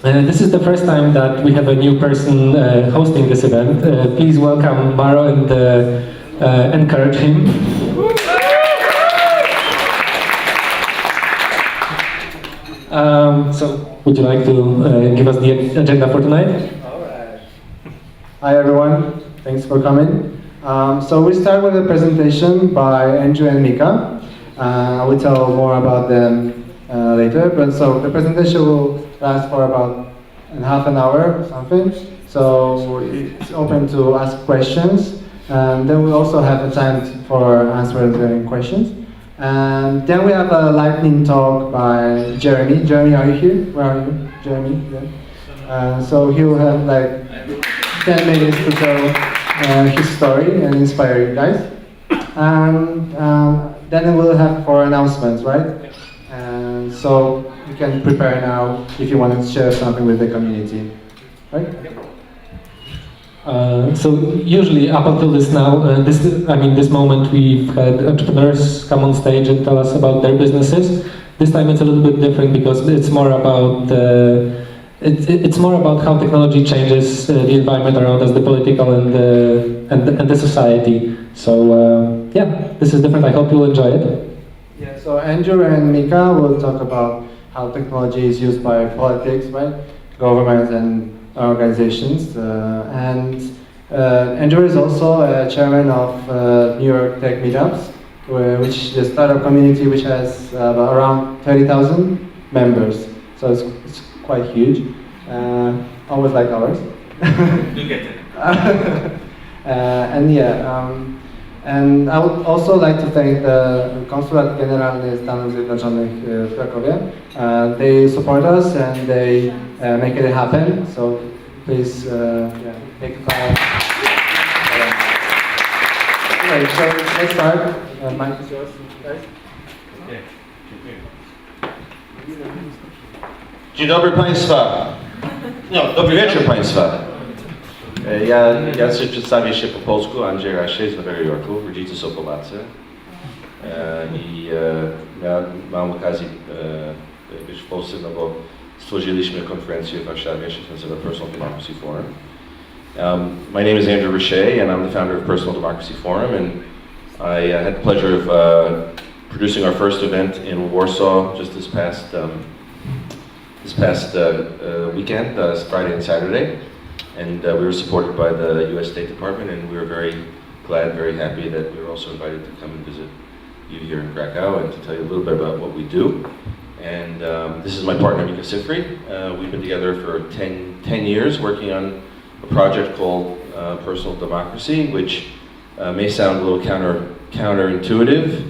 This is the first time that we have a new person hosting this event. Please welcome Maro and encourage him. So, would you like to give us the agenda for tonight? Alright. Hi everyone, thanks for coming. So we start with a presentation by Andrew and Micah. I will tell more about them later, but so the presentation will last for about half an hour or something. So it's open to ask questions. And then we also have a time for answering questions. And then we have a lightning talk by Jeremy. Jeremy, are you here? Where are you? Jeremy? Yeah. So he will have like 10 minutes to tell his story and inspire you guys. And then we'll have for announcements, right? And so you can prepare now if you want to share something with the community, right? So usually up until this moment we've had entrepreneurs come on stage and tell us about their businesses. This time it's a little bit different because it's more about it's more about how technology changes the environment around us, the political and the society. So yeah, this is different. I hope you'll enjoy it. Yeah. So Andrew and Micah will talk about how technology is used by politics, right? Governments and organizations, and Andrew is also chairman of New York Tech Meetups, which is a startup community which has around 30,000 members. So it's quite huge, almost like ours. Do get it. And yeah, and I would also like to thank the Konsulat Generalny Stanów Zjednoczonych w Krakowie. They support us and they make it happen. So please, yeah, take time. Okay, so let's start. Mike is yours, guys. Okay. Dzień dobry Państwa. No, dobry wieczór Państwa. Ja się przedstawię się po polsku, Andrzej Rasiej z Nowego Jorku, rodzice są Polacy. Ja mam okazję być w Polsce, no bo stworzyliśmy konferencję w Warszawie, się nazywa Personal Democracy Forum. My name is Andrew Rasiej and I'm the founder of Personal Democracy Forum, and I had the pleasure of producing our first event in Warsaw just this past weekend, Friday and Saturday. And we were supported by the US State Department, and we were very glad, very happy that we were also invited to come and visit you here in Krakow and to tell you a little bit about what we do. And this is my partner, Micah Sifry. We've been together for 10 years working on a project called Personal Democracy, which may sound a little counterintuitive,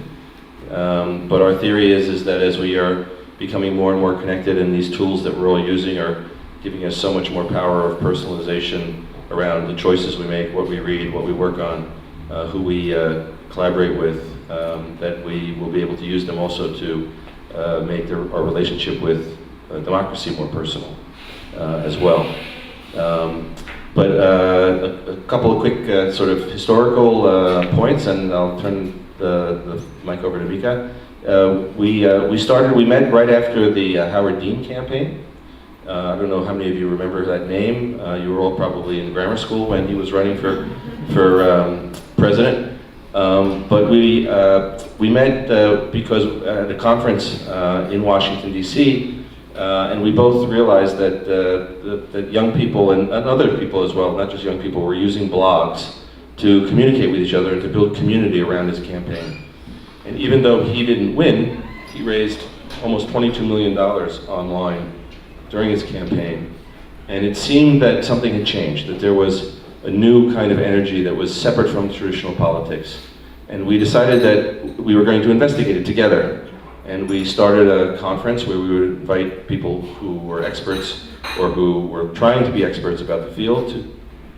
but our theory is that as we are becoming more and more connected, and these tools that we're all using are giving us so much more power of personalization around the choices we make, what we read, what we work on, who we collaborate with, that we will be able to use them also to make our relationship with democracy more personal as well. But a couple of quick sort of historical points, and I'll turn the mic over to Micah. We met right after the Howard Dean campaign. I don't know how many of you remember that name. You were all probably in grammar school when he was running for president. But we met because at a conference in Washington, D.C., and we both realized that young people and other people as well, not just young people, were using blogs to communicate with each other and to build community around his campaign. And even though he didn't win, he raised almost $22 million online during his campaign, and it seemed that something had changed, that there was a new kind of energy that was separate from traditional politics. And we decided that we were going to investigate it together. And we started a conference where we would invite people who were experts or who were trying to be experts about the field to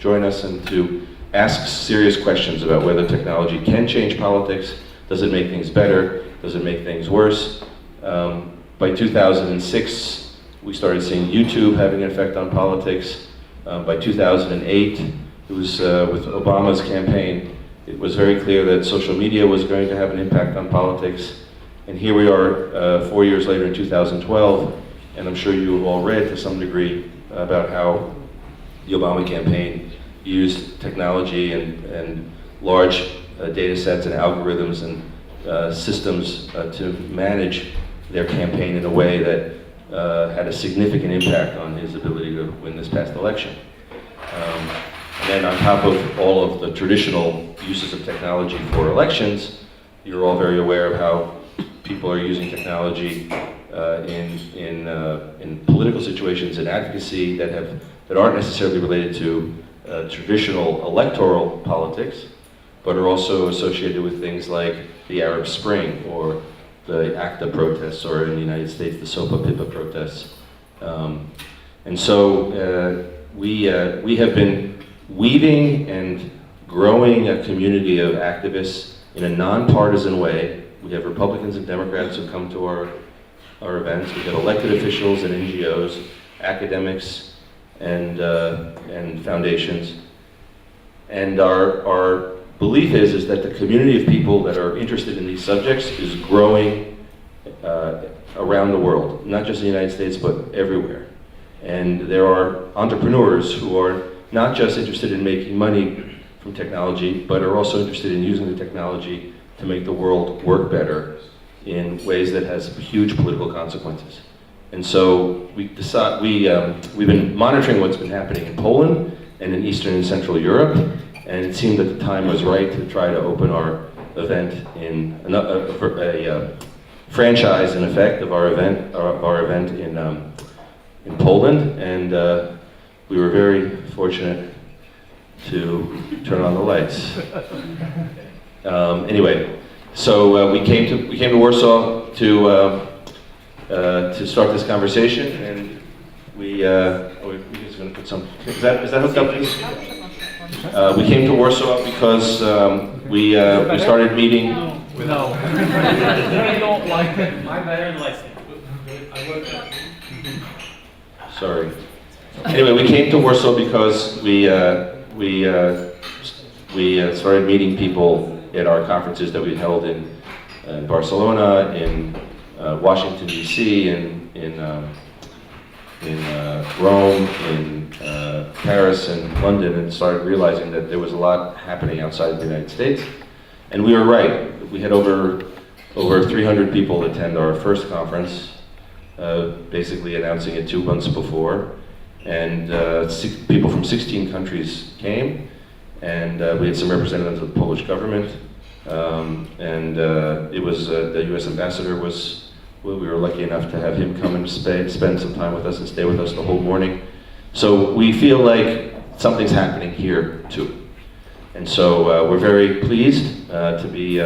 join us and to ask serious questions about whether technology can change politics. Does it make things better? Does it make things worse? By 2006, we started seeing YouTube having an effect on politics. By 2008, it was with Obama's campaign, it was very clear that social media was going to have an impact on politics. And here we are 4 years later in 2012, and I'm sure you have all read to some degree about how the Obama campaign used technology and large data sets and algorithms and systems to manage their campaign in a way that had a significant impact on his ability to win this past election. And then on top of all of the traditional uses of technology for elections, you're all very aware of how people are using technology in political situations and advocacy that aren't necessarily related to traditional electoral politics, but are also associated with things like the Arab Spring or the ACTA protests, or in the United States, the SOPA PIPA protests. And so we have been weaving and growing a community of activists in a nonpartisan way. We have Republicans and Democrats who come to our events. We have elected officials and NGOs, academics, and foundations. And our belief is that the community of people that are interested in these subjects is growing around the world, not just in the United States, but everywhere. And there are entrepreneurs who are not just interested in making money from technology, but are also interested in using the technology to make the world work better in ways that has huge political consequences. And so we've been monitoring what's been happening in Poland and in Eastern and Central Europe, and it seemed that the time was right to try to open our event in a franchise, in effect, of our event in Poland, and we were very fortunate to turn on the lights. Anyway, so we came to Warsaw to start this conversation, and we're just going to put some. Is that hooked up? We came to Warsaw because we started meeting. No. I don't like it. My better license. Sorry. Anyway, we came to Warsaw because we started meeting people at our conferences that we held in Barcelona, in Washington D.C., in Rome, in Paris, and London, and started realizing that there was a lot happening outside the United States. And we were right. We had over 300 people attend our first conference, basically announcing it 2 months before. And people from 16 countries came, and we had some representatives of the Polish government, and it was the U.S. ambassador was. Well, we were lucky enough to have him come and spend some time with us and stay with us the whole morning. So we feel like something's happening here too, and so we're very pleased to be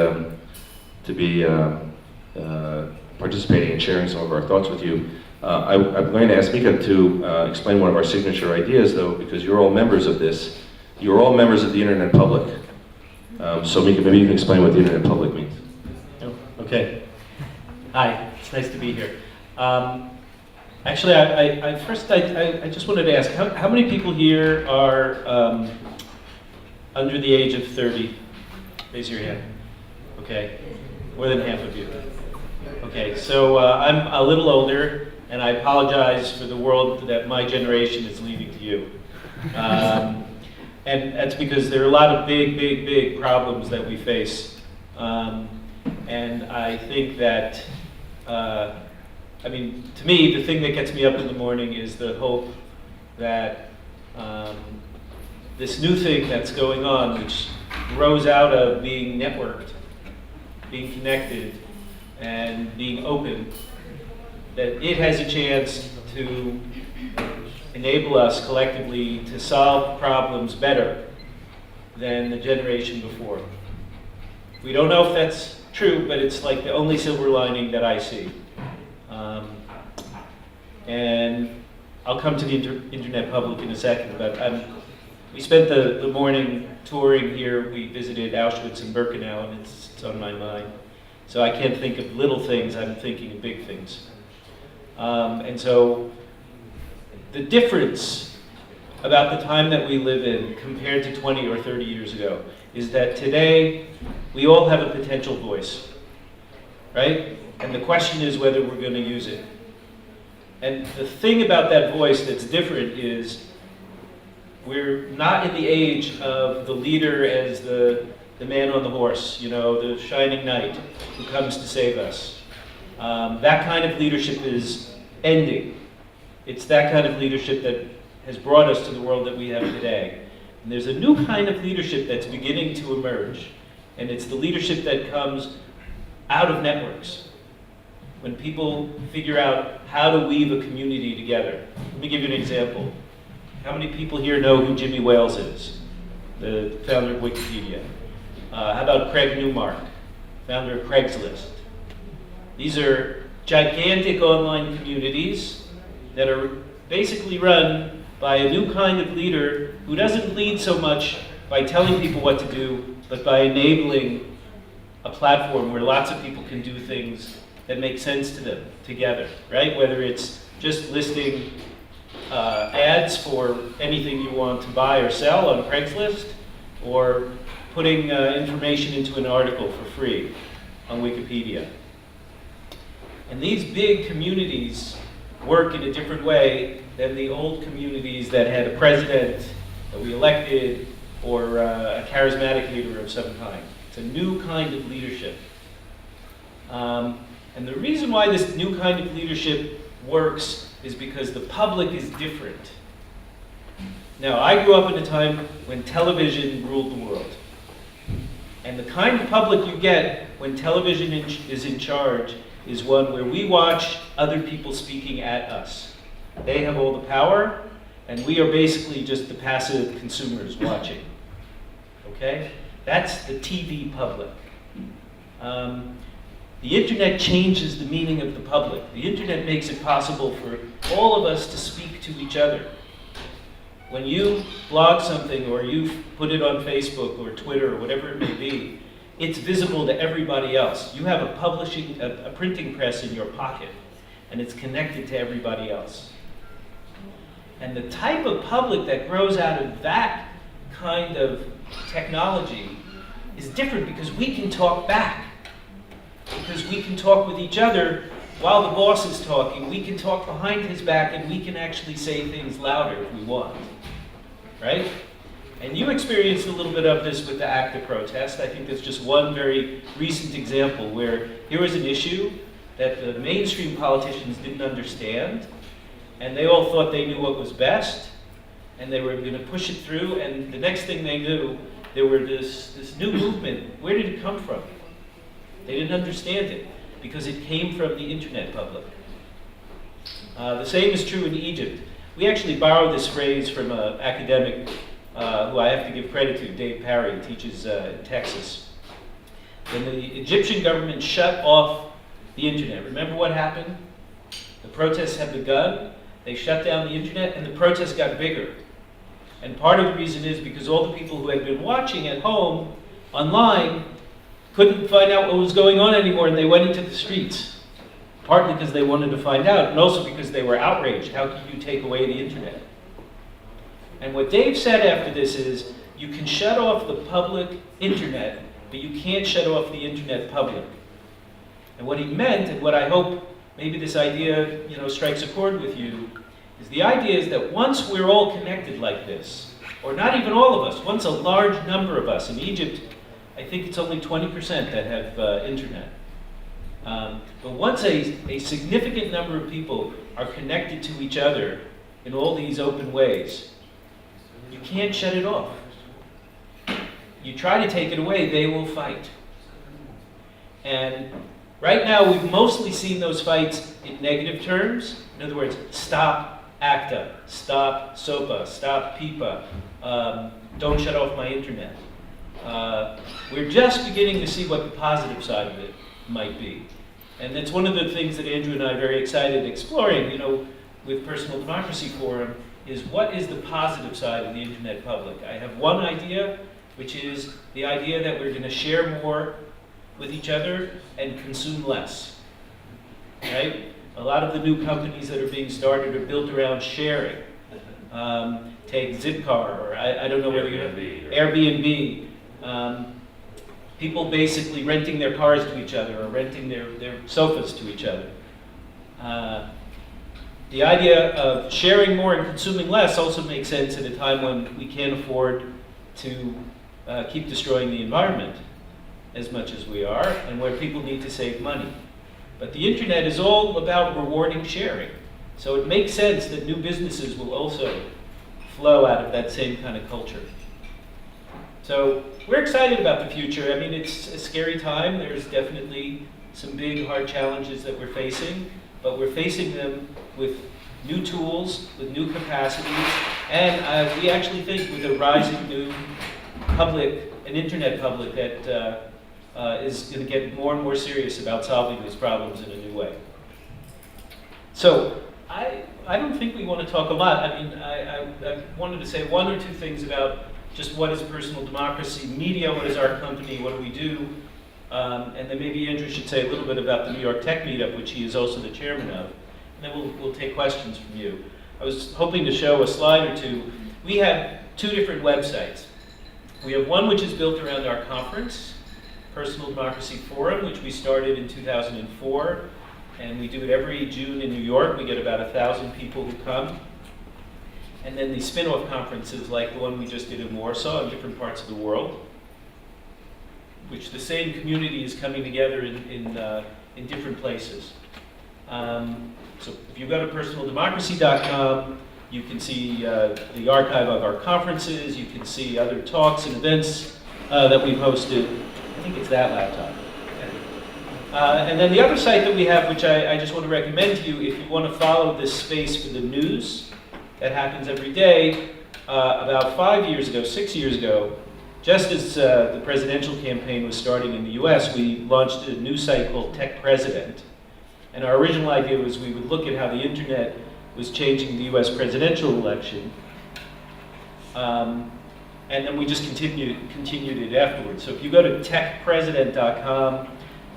participating and sharing some of our thoughts with you. I'm going to ask Micah to explain one of our signature ideas, though, because you're all members of this. You're all members of the Internet Public. So Micah, maybe you can explain what the Internet Public means. Oh, okay. Hi, it's nice to be here. Actually, I just wanted to ask, how many people here are under the age of 30? Raise your hand. Okay, more than half of you. Okay, so I'm a little older, and I apologize for the world that my generation is leaving to you. And that's because there are a lot of big problems that we face. And I think that, I mean, to me, the thing that gets me up in the morning is the hope that this new thing that's going on, which grows out of being networked, being connected, and being open, that it has a chance to enable us collectively to solve problems better than the generation before. We don't know if that's true, but it's like the only silver lining that I see. And I'll come to the Internet Public in a second, but we spent the morning touring here. We visited Auschwitz and Birkenau, and it's on my mind. So I can't think of little things, I'm thinking of big things. And so the difference about the time that we live in compared to 20 or 30 years ago is that today we all have a potential voice, right? And the question is whether we're going to use it. And the thing about that voice that's different is we're not in the age of the leader as the man on the horse, you know, the shining knight who comes to save us. That kind of leadership is ending. It's that kind of leadership that has brought us to the world that we have today. And there's a new kind of leadership that's beginning to emerge. And it's the leadership that comes out of networks. When people figure out how to weave a community together. Let me give you an example. How many people here know who Jimmy Wales is? The founder of Wikipedia. How about Craig Newmark, founder of Craigslist? These are gigantic online communities that are basically run by a new kind of leader who doesn't lead so much by telling people what to do, but by enabling a platform where lots of people can do things that make sense to them together, right? Whether it's just listing ads for anything you want to buy or sell on Craigslist, or putting information into an article for free on Wikipedia. And these big communities work in a different way than the old communities that had a president that we elected or a charismatic leader of some kind. It's a new kind of leadership. And the reason why this new kind of leadership works is because the public is different. Now, I grew up in a time when television ruled the world. And the kind of public you get when television is in charge is one where we watch other people speaking at us. They have all the power, and we are basically just the passive consumers watching. Okay? That's the TV public. The internet changes the meaning of the public. The internet makes it possible for all of us to speak to each other. When you blog something or you put it on Facebook or Twitter or whatever it may be, it's visible to everybody else. You have a printing press in your pocket, and it's connected to everybody else. And the type of public that grows out of that kind of technology is different because we can talk back. Because we can talk with each other while the boss is talking. We can talk behind his back, and we can actually say things louder if we want. Right? And you experienced a little bit of this with the ACTA protest. I think there's just one very recent example where here was an issue that the mainstream politicians didn't understand, and they all thought they knew what was best, and they were going to push it through, and the next thing they knew, there were this new movement. Where did it come from? They didn't understand it because it came from the internet public. The same is true in Egypt. We actually borrowed this phrase from an academic who I have to give credit to, Dave Parry, teaches in Texas. When the Egyptian government shut off the internet, remember what happened? The protests had begun, they shut down the internet, and the protests got bigger. And part of the reason is because all the people who had been watching at home, online, couldn't find out what was going on anymore, and they went into the streets. Partly because they wanted to find out, and also because they were outraged. How could you take away the internet? And what Dave said after this is, you can shut off the public internet, but you can't shut off the internet public. And what he meant, and what I hope maybe this idea strikes a chord with you, is the idea is that once we're all connected like this, or not even all of us, once a large number of us, in Egypt, I think it's only 20% that have internet. But once a significant number of people are connected to each other in all these open ways, you can't shut it off. You try to take it away, they will fight. And right now, we've mostly seen those fights in negative terms. In other words, stop ACTA, stop SOPA, stop PIPA, don't shut off my internet. We're just beginning to see what the positive side of it might be. And that's one of the things that Andrew and I are very excited exploring, with Personal Democracy Forum, is what is the positive side of the internet public? I have one idea, which is the idea that we're going to share more with each other and consume less, right? A lot of the new companies that are being started are built around sharing. Take Zipcar, or I don't know whether you have Airbnb. People basically renting their cars to each other or renting their sofas to each other. The idea of sharing more and consuming less also makes sense at a time when we can't afford to keep destroying the environment as much as we are, and where people need to save money. But the internet is all about rewarding sharing. So it makes sense that new businesses will also flow out of that same kind of culture. So we're excited about the future. I mean, it's a scary time. There's definitely some big, hard challenges that we're facing, but we're facing them with new tools, with new capacities, and we actually think with a rising new public, an internet public that is going to get more and more serious about solving these problems in a new way. So I don't think we want to talk a lot. I mean, I wanted to say one or two things about just what is personal democracy, media, what is our company, what do we do, and then maybe Andrew should say a little bit about the New York Tech Meetup, which he is also the chairman of, and then we'll take questions from you. I was hoping to show a slide or two. We have two different websites. We have one which is built around our conference, Personal Democracy Forum, which we started in 2004, and we do it every June in New York. We get about 1,000 people who come. And then the spin-off conferences like the one we just did in Warsaw in different parts of the world, which the same community is coming together in different places. So if you go to personaldemocracy.com, you can see the archive of our conferences, you can see other talks and events that we've hosted. I think it's that laptop. And then the other site that we have, which I just want to recommend to you, if you want to follow this space for the news that happens every day, about 5 years ago, 6 years ago, just as the presidential campaign was starting in the US, we launched a new site called Tech President. And our original idea was we would look at how the internet was changing the US presidential election. And then we just continued it afterwards. So if you go to techpresident.com,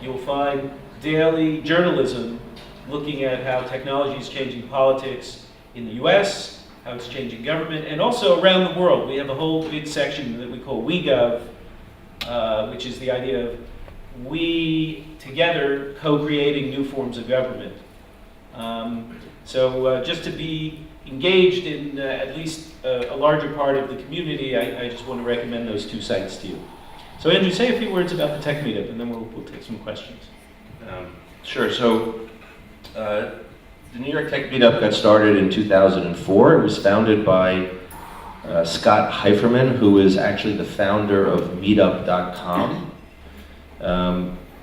you'll find daily journalism looking at how technology is changing politics in the US, how it's changing government, and also around the world. We have a whole big section that we call WeGov, which is the idea of we together co-creating new forms of government. So just to be engaged in at least a larger part of the community, I just want to recommend those two sites to you. So Andrew, say a few words about the Tech Meetup, and then we'll take some questions. Sure. So the New York Tech Meetup got started in 2004. It was founded by Scott Heiferman, who is actually the founder of meetup.com,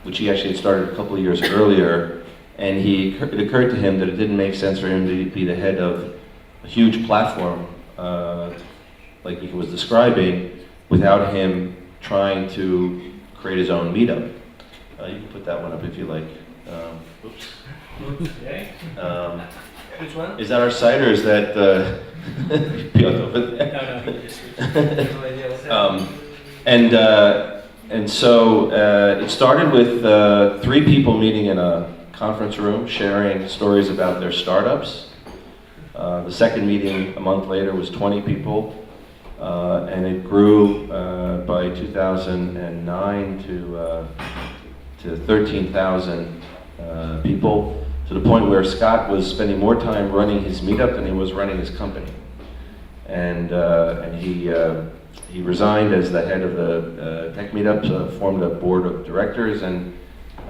which he actually had started a couple of years earlier. And it occurred to him that it didn't make sense for him to be the head of a huge platform like he was describing without him trying to create his own meetup. You can put that one up if you like. Oops. Okay. Which one? Is that our site or is that And so it started with 3 people meeting in a conference room sharing stories about their startups. The second meeting a month later was 20 people, and it grew by 2009 to 13,000 people, to the point where Scott was spending more time running his meetup than he was running his company. And he resigned as the head of the Tech Meetup, formed a board of directors, and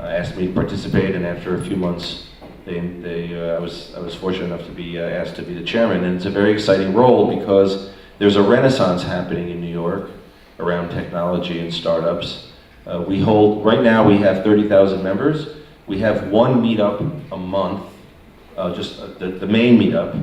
asked me to participate. And after a few months, I was fortunate enough to be asked to be the chairman. And it's a very exciting role because there's a renaissance happening in New York around technology and startups. Right now we have 30,000 members. We have one meetup a month, the main meetup,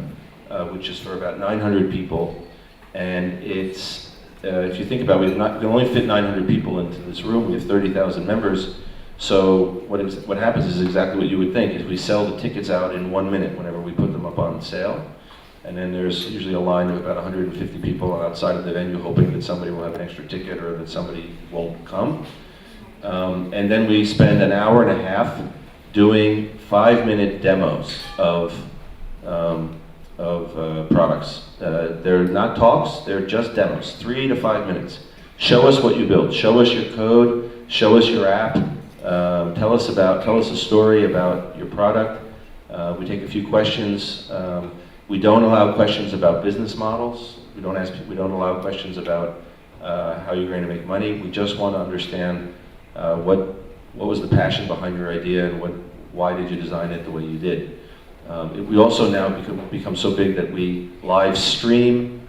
which is for about 900 people. And it's, if you think about it, we can only fit 900 people into this room. We have 30,000 members. So what happens is exactly what you would think, is we sell the tickets out in 1 minute whenever we put them up on sale. And then there's usually a line of about 150 people outside of the venue hoping that somebody will have an extra ticket or that somebody won't come. And then we spend an hour and a half doing 5-minute demos of products. They're not talks, they're just demos, 3 to 5 minutes. Show us what you built, show us your code, show us your app, tell us a story about your product, We take a few questions. We don't allow questions about business models. We don't allow questions about how you're going to make money. We just want to understand what was the passion behind your idea and why did you design it the way you did. We also now become so big that we live stream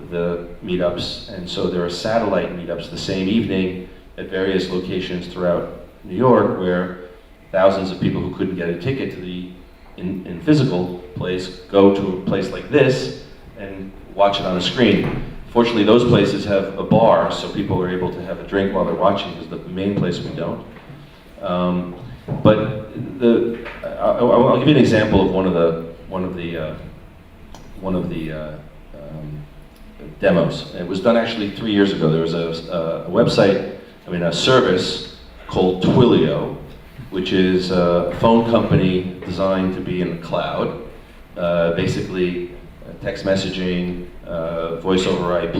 the meetups, and so there are satellite meetups the same evening at various locations throughout New York, where thousands of people who couldn't get a ticket to the in physical place go to a place like this and watch it on a screen. Fortunately, those places have a bar, so people are able to have a drink while they're watching, because the main place we don't. But I'll give you an example of one of the demos. It was done actually 3 years ago. There was a website, a service called Twilio, which is a phone company designed to be in the cloud. Basically, text messaging, voice over IP,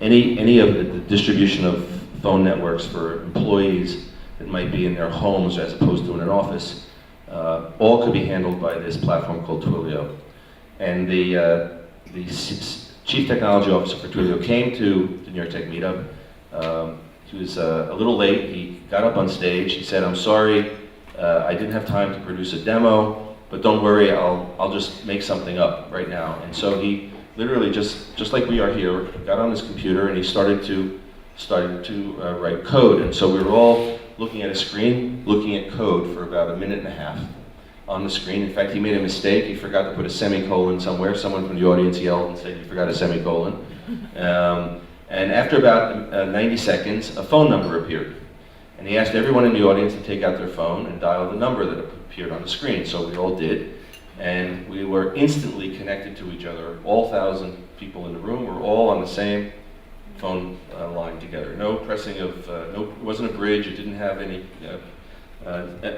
any of the distribution of phone networks for employees that might be in their homes as opposed to in an office, all could be handled by this platform called Twilio. And the chief technology officer for Twilio came to the New York Tech meetup. He was a little late. He got up on stage. He said, "I'm sorry, I didn't have time to produce a demo, but don't worry, I'll just make something up right now." And so he literally just like we are here, got on his computer and he started to write code. And so we were all looking at a screen, looking at code for about a minute and a half on the screen. In fact, he made a mistake. He forgot to put a semicolon somewhere. Someone from the audience yelled and said he forgot a semicolon. And after about 90 seconds, a phone number appeared. And he asked everyone in the audience to take out their phone and dial the number that appeared on the screen. So we all did. And we were instantly connected to each other. All 1,000 people in the room were all on the same phone line together. No pressing of, it wasn't a bridge. It didn't have any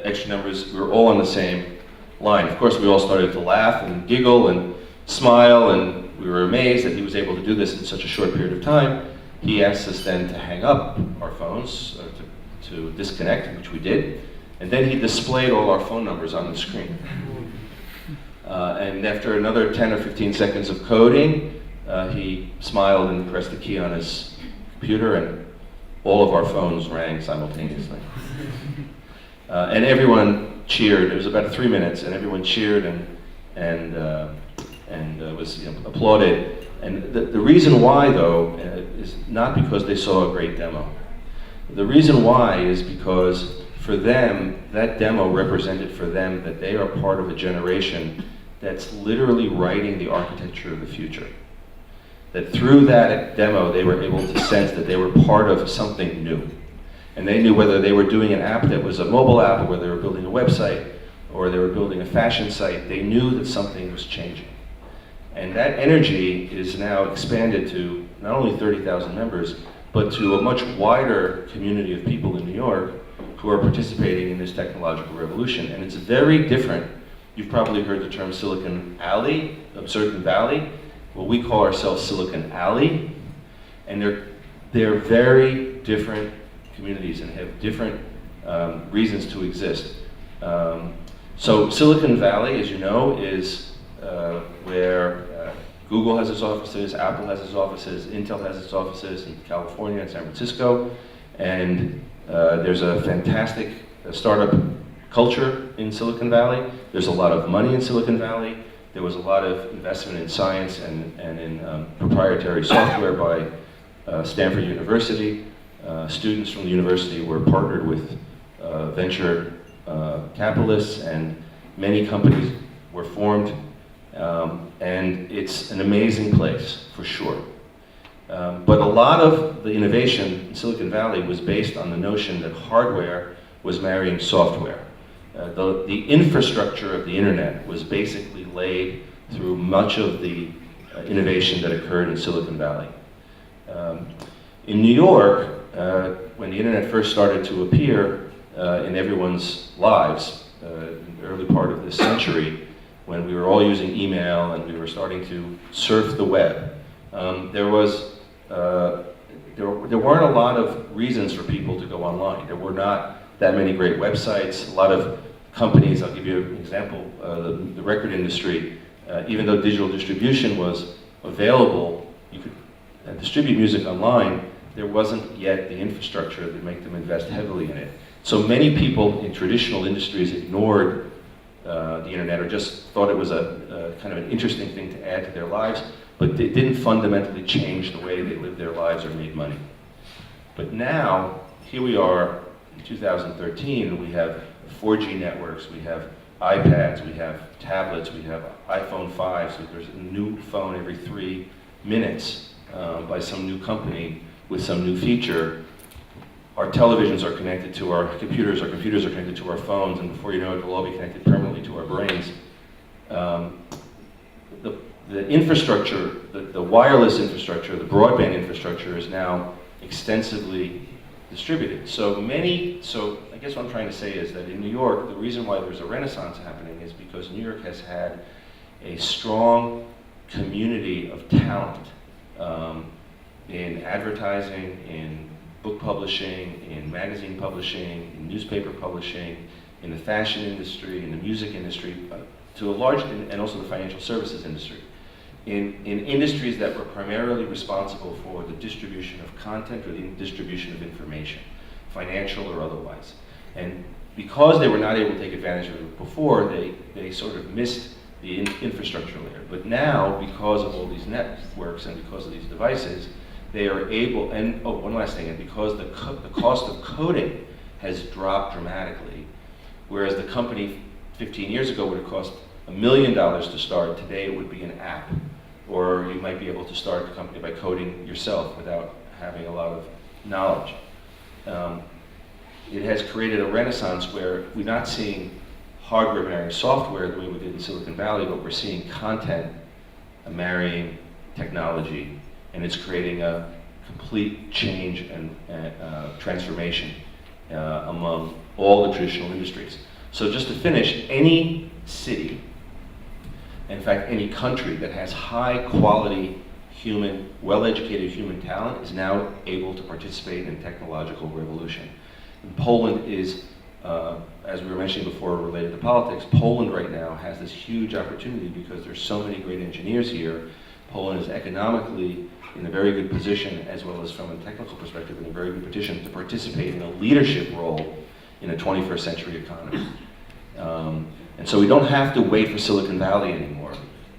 extra numbers. We were all on the same line. Of course, we all started to laugh and giggle and smile, and we were amazed that he was able to do this in such a short period of time. He asked us then to hang up our phones, to disconnect, which we did, and then he displayed all our phone numbers on the screen. And after another 10 or 15 seconds of coding, he smiled and pressed the key on his computer, and all of our phones rang simultaneously. And everyone cheered. It was about 3 minutes, and everyone cheered and was applauded. And the reason why, though, is not because they saw a great demo. The reason why is because for them, that demo represented for them that they are part of a generation that's literally writing the architecture of the future. That through that demo, they were able to sense that they were part of something new. And they knew whether they were doing an app that was a mobile app, or whether they were building a website, or they were building a fashion site, they knew that something was changing. And that energy is now expanded to not only 30,000 members, but to a much wider community of people in New York who are participating in this technological revolution. And it's very different. You've probably heard the term Silicon Alley, Silicon Valley. Well, we call ourselves Silicon Alley, and they're very different communities and have different reasons to exist. So Silicon Valley, as you know, is where Google has its offices, Apple has its offices, Intel has its offices in California and San Francisco, and there's a fantastic startup culture in Silicon Valley. There's a lot of money in Silicon Valley. There was a lot of investment in science and in proprietary software by Stanford University. Students from the university were partnered with venture capitalists, and many companies were formed. And it's an amazing place, for sure. But a lot of the innovation in Silicon Valley was based on the notion that hardware was marrying software. The infrastructure of the internet was basically laid through much of the innovation that occurred in Silicon Valley. In New York, when the internet first started to appear in everyone's lives, in the early part of this century, when we were all using email and we were starting to surf the web, there weren't a lot of reasons for people to go online. There were not that many great websites. A lot of companies, I'll give you an example, the record industry, even though digital distribution was available, you could distribute music online, there wasn't yet the infrastructure to make them invest heavily in it. So many people in traditional industries ignored the internet or just thought it was a kind of an interesting thing to add to their lives, but it didn't fundamentally change the way they lived their lives or made money. But now, here we are in 2013, we have 4G networks, we have iPads, we have tablets, we have iPhone 5, so there's a new phone every 3 minutes by some new company with some new feature. Our televisions are connected to our computers are connected to our phones, and before you know it, they'll all be connected permanently to our brains. The infrastructure, the wireless infrastructure, the broadband infrastructure is now extensively distributed. So I guess what I'm trying to say is that in New York, the reason why there's a renaissance happening is because New York has had a strong community of talent in advertising, in book publishing, in magazine publishing, in newspaper publishing, in the fashion industry, in the music industry, to a large, and also the financial services industry. In industries that were primarily responsible for the distribution of content or the distribution of information, financial or otherwise. And because they were not able to take advantage of it before, they sort of missed the infrastructure layer. But now, because of all these networks and because of these devices, they are able, and oh, one last thing, and because the cost of coding has dropped dramatically, whereas the company 15 years ago would have cost $1 million to start, today it would be an app. Or you might be able to start a company by coding yourself without having a lot of knowledge. It has created a renaissance where we're not seeing hardware marrying software the way we did in Silicon Valley, but we're seeing content marrying technology, and it's creating a complete change and transformation among all the traditional industries. So just to finish, any city, in fact, any country that has high quality human, well-educated human talent is now able to participate in technological revolution. And Poland is, as we were mentioning before related to politics, Poland right now has this huge opportunity because there's so many great engineers here. Poland is economically in a very good position, as well as from a technical perspective, in a very good position to participate in a leadership role in a 21st century economy. And so we don't have to wait for Silicon Valley anymore.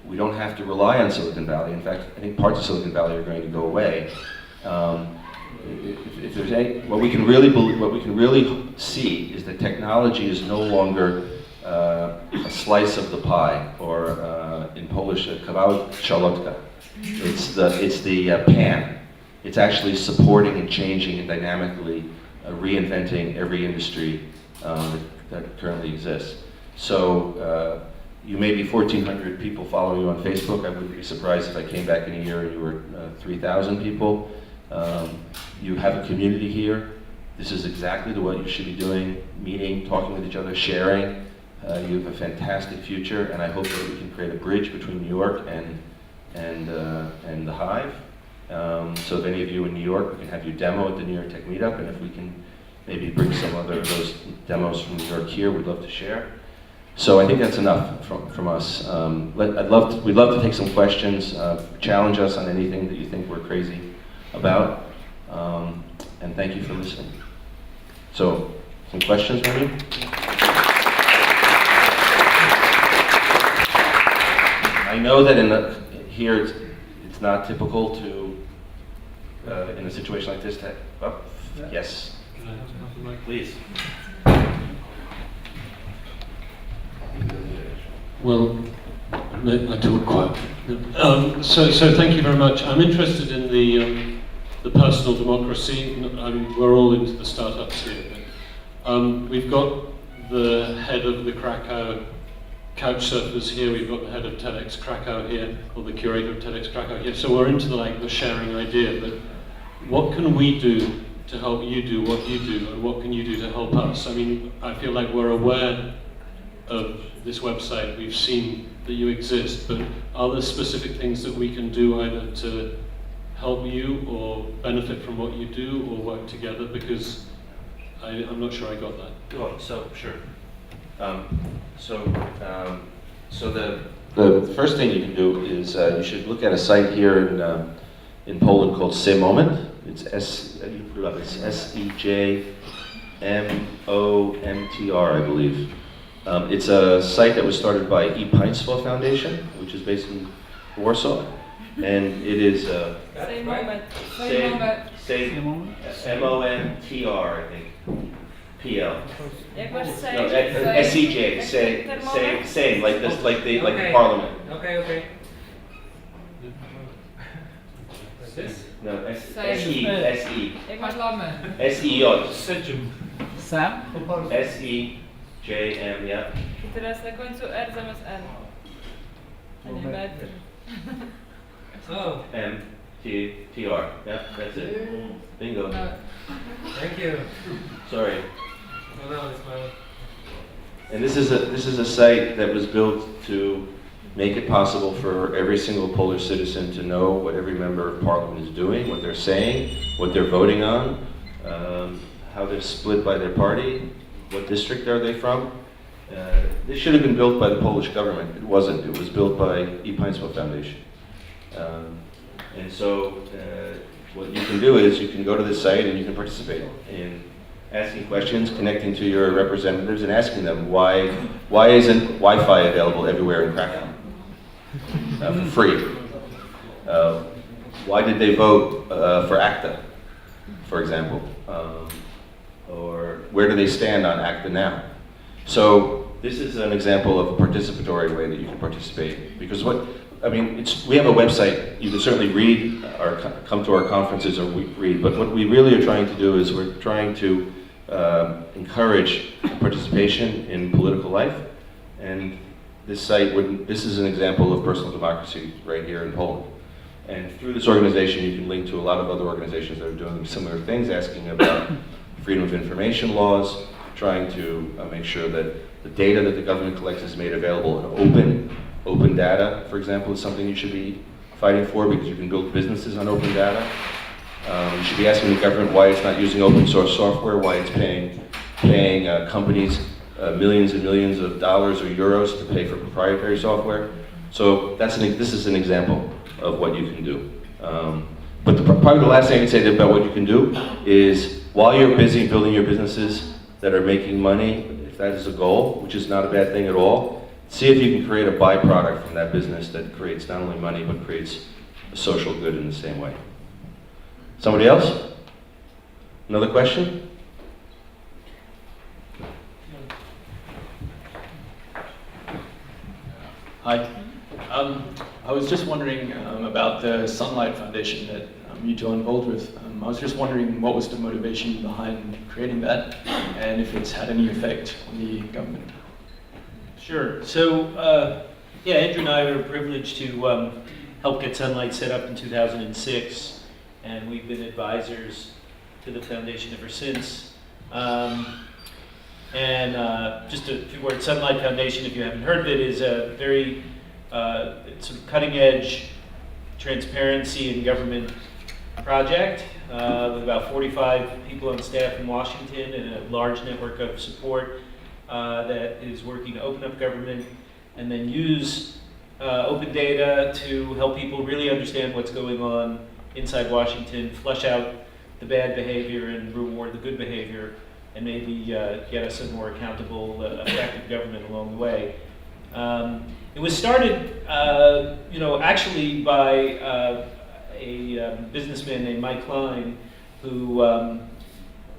We don't have to rely on Silicon Valley. In fact, I think parts of Silicon Valley are going to go away. If there's what we can really see is that technology is no longer a slice of the pie, or in Polish, kawałek szalotka. It's the pan. It's actually supporting and changing and dynamically reinventing every industry that currently exists. So you may be 1,400 people following you on Facebook. I wouldn't be surprised if I came back in a year and you were 3,000 people. You have a community here. This is exactly what you should be doing, meeting, talking with each other, sharing. You have a fantastic future, and I hope that we can create a bridge between New York and the Hive. So if any of you in New York, we can have you demo at the New York Tech Meetup, and if we can maybe bring some other of those demos from New York here, we'd love to share. So I think that's enough from us. We'd love to take some questions, challenge us on anything that you think we're crazy about, and thank you for listening. So, some questions, maybe? I know that here it's not typical to, in a situation like this, to, oh, yes. Can I have something like Please. Well, I talk quite. So thank you very much. I'm interested in the personal democracy. We're all into the startups here. But, we've got the head of the Krakow Couchsurfers here. We've got the head of TEDx Krakow here, or the curator of TEDx Krakow here. So we're into the sharing idea. But what can we do to help you do what you do, and what can you do to help us? I mean, I feel like we're aware of this website, we've seen that you exist, but are there specific things that we can do either to help you or benefit from what you do or work together? Because I'm not sure I got that. Oh, so, sure. So the first thing you can do is you should look at a site here in Poland called SeMoment. It's SEJMOMTR, I believe. It's a site that was started by Państwo Foundation, which is based in Warsaw, and it is Same moment. MOMTR, I think. PL. Jak masz No, same? SEJ, same, like this, like the parliament. Okay. No, Same. SE. Jak masz lamy? SEJ. Sam? SEJM, yeah. I teraz na końcu R zamiast N. A nie metr. Oh, MTR. Yeah, that's it. Bingo. No. thank you. Sorry. Oh no, it's my... And this is a site that was built to make it possible for every single Polish citizen to know what every member of parliament is doing, what they're saying, what they're voting on, how they're split by their party, what district are they from. This should have been built by the Polish government. It wasn't. It was built by Państwo Foundation. And so what you can do is you can go to this site and you can participate in asking questions, connecting to your representatives and asking them why isn't Wi-Fi available everywhere in Krakow for free? Why did they vote for ACTA, for example? Or where do they stand on ACTA now? So this is an example of a participatory way that you can participate. Because we have a website. You can certainly read or come to our conferences or read. But what we really are trying to do is we're trying to encourage participation in political life. And this this is an example of personal democracy right here in Poland. And through this organization, you can link to a lot of other organizations that are doing similar things, asking about freedom of information laws, trying to make sure that the data that the government collects is made available and open data, for example, is something you should be fighting for because you can build businesses on open data. You should be asking the government why it's not using open source software, why it's paying companies millions and millions of dollars or euros to pay for proprietary software. So this is an example of what you can do. But probably the last thing I can say about what you can do is while you're busy building your businesses that are making money, if that is a goal, which is not a bad thing at all, see if you can create a byproduct from that business that creates not only money, but creates a social good in the same way. Somebody else? Another question? Hi. I was just wondering about the Sunlight Foundation that you two are involved with. I was just wondering what was the motivation behind creating that and if it's had any effect on the government. Sure. So, Andrew and I were privileged to help get Sunlight set up in 2006, and we've been advisors to the foundation ever since. Just a few words, Sunlight Foundation, if you haven't heard of it, is a very it's a cutting-edge transparency in government project with about 45 people on staff in Washington and a large network of support that is working to open up government and then use open data to help people really understand what's going on inside Washington, flush out the bad behavior and reward the good behavior, and maybe get us a more accountable, effective government along the way. It was started, actually by a businessman named Mike Klein, who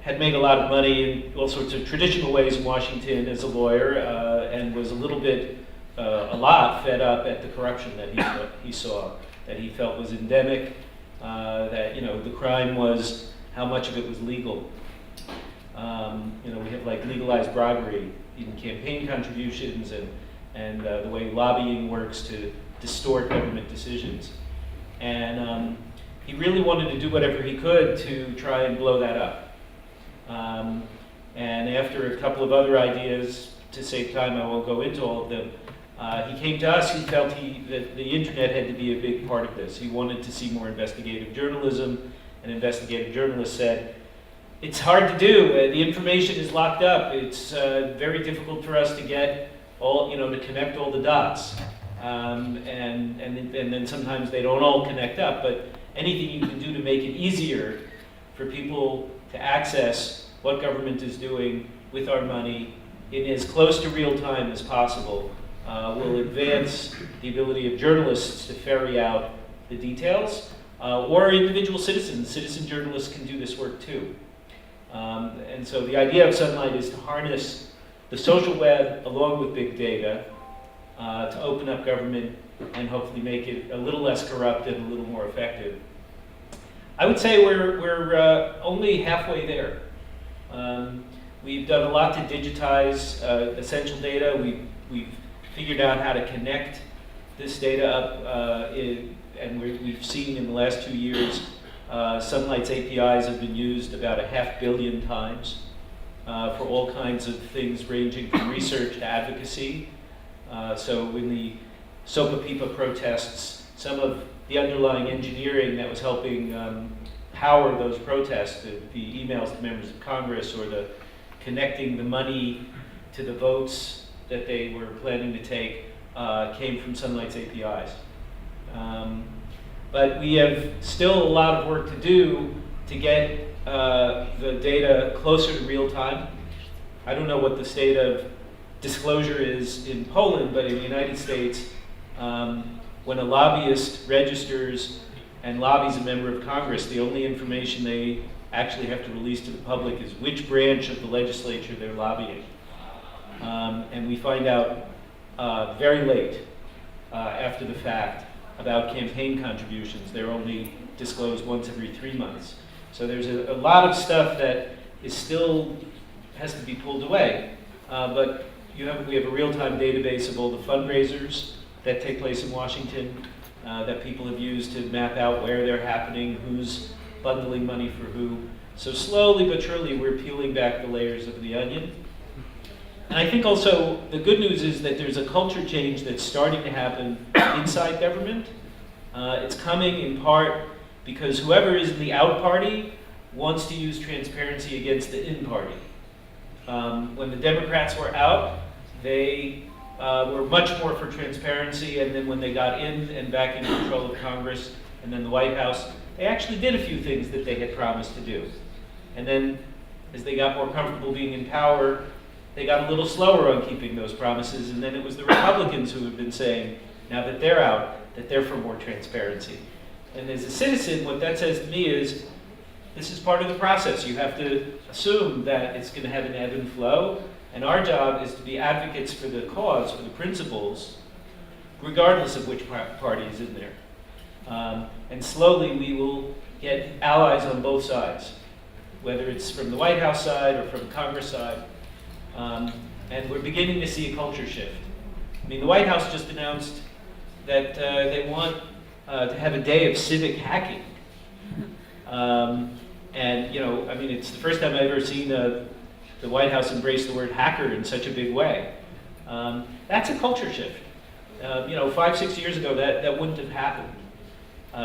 had made a lot of money in all sorts of traditional ways in Washington as a lawyer, and was a lot fed up at the corruption that he saw, that he felt was endemic, that the crime was how much of it was legal. We have like legalized bribery in campaign contributions and the way lobbying works to distort government decisions. And he really wanted to do whatever he could to try and blow that up. And after a couple of other ideas, to save time, I won't go into all of them, he came to us and felt that the internet had to be a big part of this. He wanted to see more investigative journalism, and investigative journalists said, it's hard to do. The information is locked up. It's very difficult for us to get all, to connect all the dots. And then sometimes they don't all connect up, but anything you can do to make it easier for people to access what government is doing with our money in as close to real time as possible will advance the ability of journalists to ferry out the details, or individual citizens. Citizen journalists can do this work too. And so the idea of Sunlight is to harness the social web along with big data to open up government and hopefully make it a little less corrupt and a little more effective. I would say we're only halfway there. We've done a lot to digitize essential data. We've figured out how to connect this data up, and we've seen in the last 2 years, Sunlight's APIs have been used about 500 million times for all kinds of things ranging from research to advocacy. So in the Sopa Pipa protests, some of the underlying engineering that was helping power those protests, the emails to members of Congress or the connecting the money to the votes that they were planning to take, came from Sunlight's APIs. But we have still a lot of work to do to get the data closer to real time. I don't know what the state of disclosure is in Poland, but in the United States, when a lobbyist registers and lobbies a member of Congress, the only information they actually have to release to the public is which branch of the legislature they're lobbying. And we find out very late after the fact about campaign contributions. They're only disclosed once every 3 months. So there's a lot of stuff that is still has to be pulled away. But we have a real-time database of all the fundraisers that take place in Washington that people have used to map out where they're happening, who's bundling money for who. So slowly but surely we're peeling back the layers of the onion. And I think also the good news is that there's a culture change that's starting to happen inside government. It's coming in part because whoever is in the out party wants to use transparency against the in party. When the Democrats were out, they were much more for transparency, and then when they got in and back in control of Congress and then the White House, they actually did a few things that they had promised to do. And then as they got more comfortable being in power, they got a little slower on keeping those promises, and then it was the Republicans who have been saying, now that they're out, that they're for more transparency. And as a citizen, what that says to me is, this is part of the process. You have to assume that it's going to have an ebb and flow, and our job is to be advocates for the cause, for the principles, regardless of which party is in there. And slowly we will get allies on both sides, whether it's from the White House side or from Congress side. And we're beginning to see a culture shift. I mean, the White House just announced that they want to have a day of civic hacking. And, I mean, it's the first time I've ever seen the White House embrace the word hacker in such a big way. That's a culture shift. 5-6 years ago, that wouldn't have happened.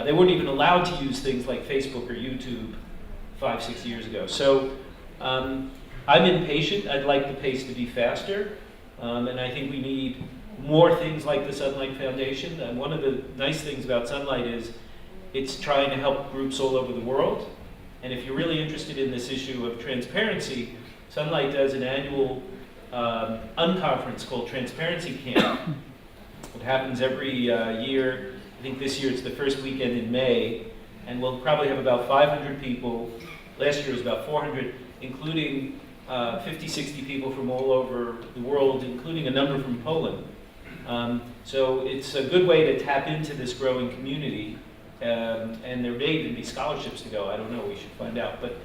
They weren't even allowed to use things like Facebook or YouTube 5-6 years ago. So I'm impatient. I'd like the pace to be faster. And I think we need more things like the Sunlight Foundation. And one of the nice things about Sunlight is it's trying to help groups all over the world. And if you're really interested in this issue of transparency, Sunlight does an annual unconference called Transparency Camp. It happens every year. I think this year it's the first weekend in May. And we'll probably have about 500 people. Last year was about 400, including 50, 60 people from all over the world, including a number from Poland. So it's a good way to tap into this growing community. And there may even be scholarships to go. I don't know. We should find out. But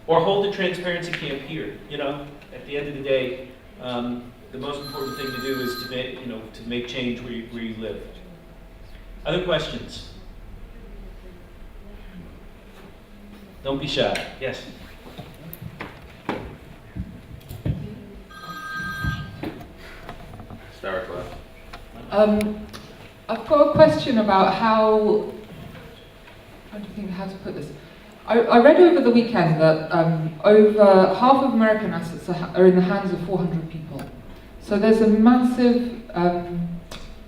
or hold a transparency camp here. At the end of the day, the most important thing to do is to make change where you live. Other questions? Don't be shy. Yes. I've got a question about how do you think how to put this? I read over the weekend that over half of American assets are in the hands of 400 people. So there's a massive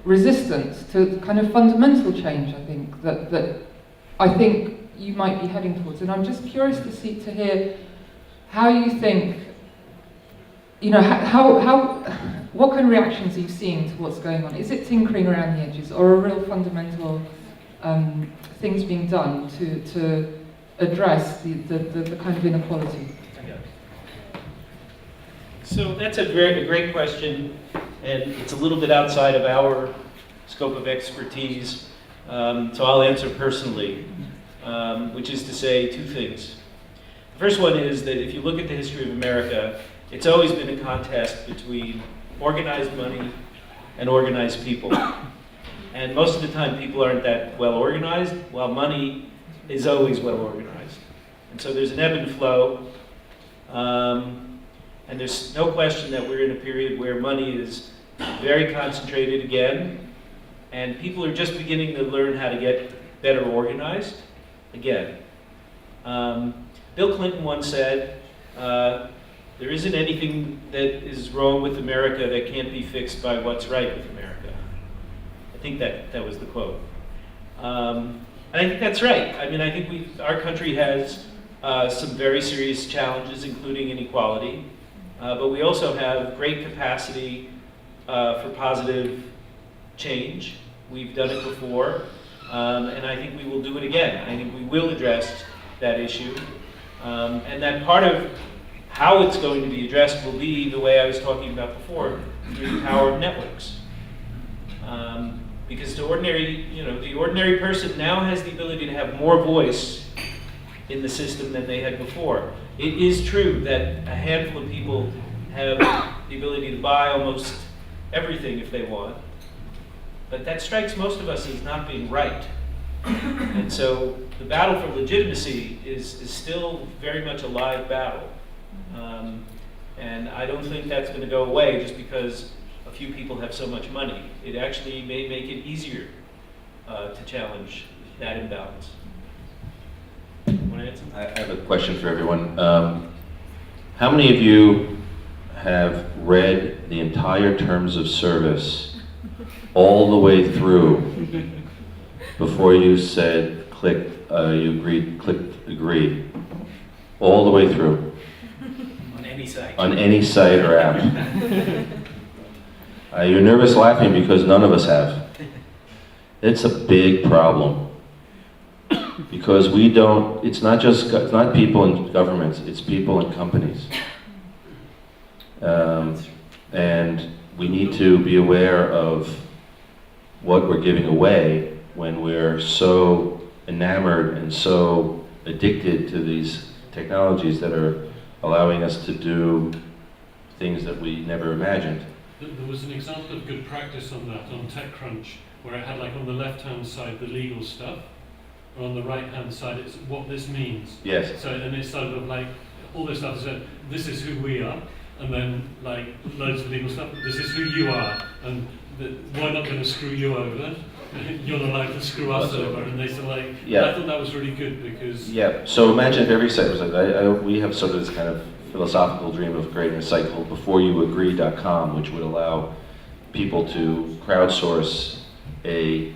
resistance to kind of fundamental change, I think, that I think you might be heading towards. And I'm just curious to hear how you think, you know, what kind of reactions are you seeing to what's going on? Is it tinkering around the edges, or are real fundamental things being done to address the kind of inequality? So that's a great question, and it's a little bit outside of our scope of expertise. So I'll answer personally, which is to say two things. The first one is that if you look at the history of America, it's always been a contest between organized money and organized people. And most of the time people aren't that well organized, while money is always well organized. And so there's an ebb and flow. And there's no question that we're in a period where money is very concentrated again, and people are just beginning to learn how to get better organized again. Bill Clinton once said, there isn't anything that is wrong with America that can't be fixed by what's right with America. I think that was the quote. And I think that's right. I mean, I think our country has some very serious challenges, including inequality. But we also have great capacity for positive change. We've done it before, and I think we will do it again. I think we will address that issue, and that part of how it's going to be addressed will be the way I was talking about before, through the power of networks. Because the ordinary person now has the ability to have more voice in the system than they had before. It is true that a handful of people have the ability to buy almost everything if they want, but that strikes most of us as not being right. And so the battle for legitimacy is still very much a live battle. And I don't think that's going to go away just because a few people have so much money. It actually may make it easier to challenge that imbalance. Want to answer? I have a question for everyone. How many of you have read the entire terms of service all the way through before you said clicked agree? All the way through? On any site. On any site or app. You're nervous laughing because none of us have. It's a big problem. Because it's not people in governments, it's people in companies. And we need to be aware of what we're giving away when we're so enamored and so addicted to these technologies that are allowing us to do things that we never imagined. There was an example of good practice on that on TechCrunch, where it had like on the left-hand side the legal stuff, and on the right-hand side it's what this means. Yes. So, and it's sort of like, all this stuff said, this is who we are, and then like loads of legal stuff, this is who you are, and we're not going to screw you over, you're not allowed to screw us over, and they said like, yeah. I thought that was really good because... Yeah, so imagine if every site was like, we have sort of this kind of philosophical dream of creating a site called beforeyouagree.com, which would allow people to crowdsource a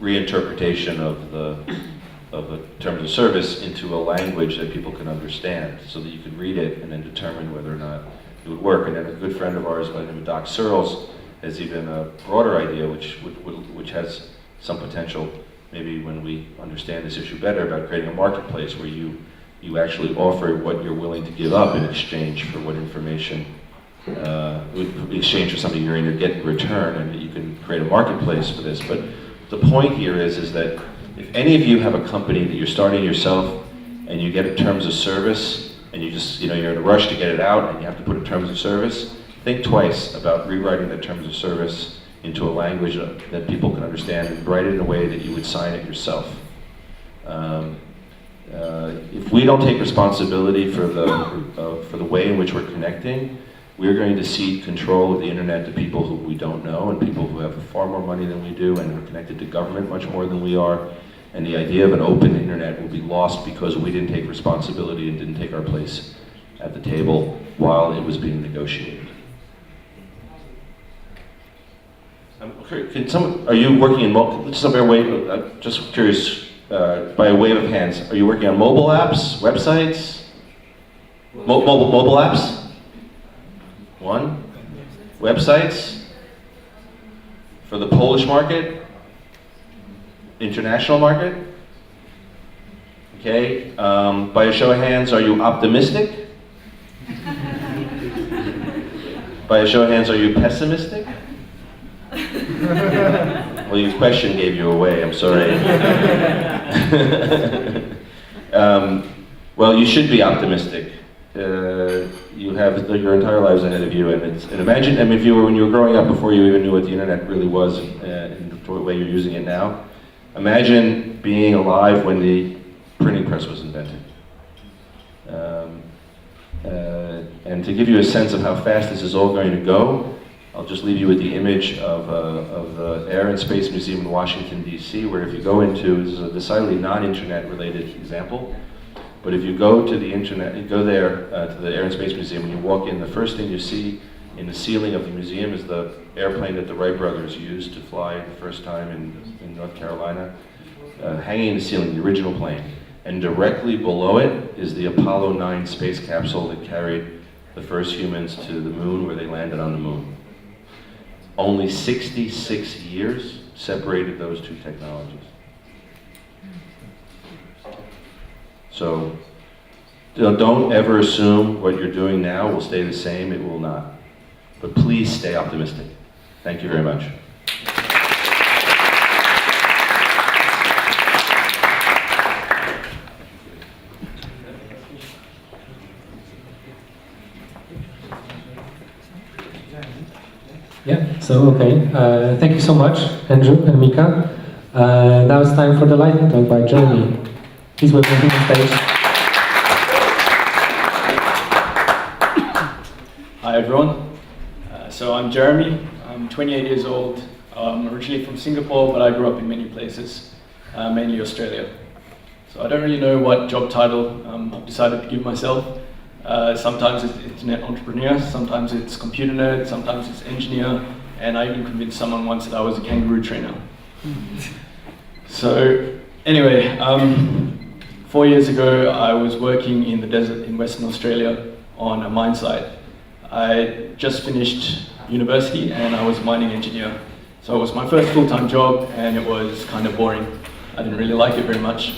reinterpretation of the terms of service into a language that people can understand, so that you can read it and then determine whether or not it would work. And then a good friend of ours by the name of Doc Searles has even a broader idea, which has some potential, maybe when we understand this issue better, about creating a marketplace where you actually offer what you're willing to give up in exchange for what information, in exchange for something you're going to get in return, and that you can create a marketplace for this. But the point here is that if any of you have a company that you're starting yourself and you get a terms of service and you just, you're in a rush to get it out and you have to put in terms of service, think twice about rewriting the terms of service into a language that people can understand and write it in a way that you would sign it yourself. If we don't take responsibility for the way in which we're connecting, we're going to cede control of the internet to people who we don't know, and people who have far more money than we do and are connected to government much more than we are. And the idea of an open internet will be lost because we didn't take responsibility and didn't take our place at the table while it was being negotiated. Are you working in just curious, by a wave of hands, are you working on mobile apps, websites? Mobile apps? One? Websites? For the Polish market? International market? Okay, by a show of hands, are you optimistic? By a show of hands, are you pessimistic? Well, your question gave you away, I'm sorry. Well, you should be optimistic. You have your entire lives ahead of you, and imagine, if you were, when you were growing up, before you even knew what the internet really was, and the way you're using it now, imagine being alive when the printing press was invented. And to give you a sense of how fast this is all going to go, I'll just leave you with the image of the Air and Space Museum in Washington, D.C., where if you go into, this is a decidedly non-internet related example, but if you go to the internet, you go there to the Air and Space Museum, and you walk in, the first thing you see in the ceiling of the museum is the airplane that the Wright brothers used to fly the first time in North Carolina, hanging in the ceiling, the original plane. And directly below it is the Apollo 9 space capsule that carried the first humans to the moon, where they landed on the moon. Only 66 years separated those two technologies. So don't ever assume what you're doing now will stay the same. It will not. But please stay optimistic. Thank you very much. Yeah, so okay. Thank you so much, Andrew and Micah. Now it's time for the lightning talk by Jeremy. Please welcome him on stage. Hi everyone. So I'm Jeremy. I'm 28 years old. I'm originally from Singapore, but I grew up in many places, mainly Australia. So I don't really know what job title I've decided to give myself. Sometimes it's internet entrepreneur, sometimes it's computer nerd, sometimes it's engineer, and I even convinced someone once that I was a kangaroo trainer. So anyway, 4 years ago I was working in the desert in Western Australia on a mine site. I just finished university and I was a mining engineer. So it was my first full-time job and it was kind of boring. I didn't really like it very much.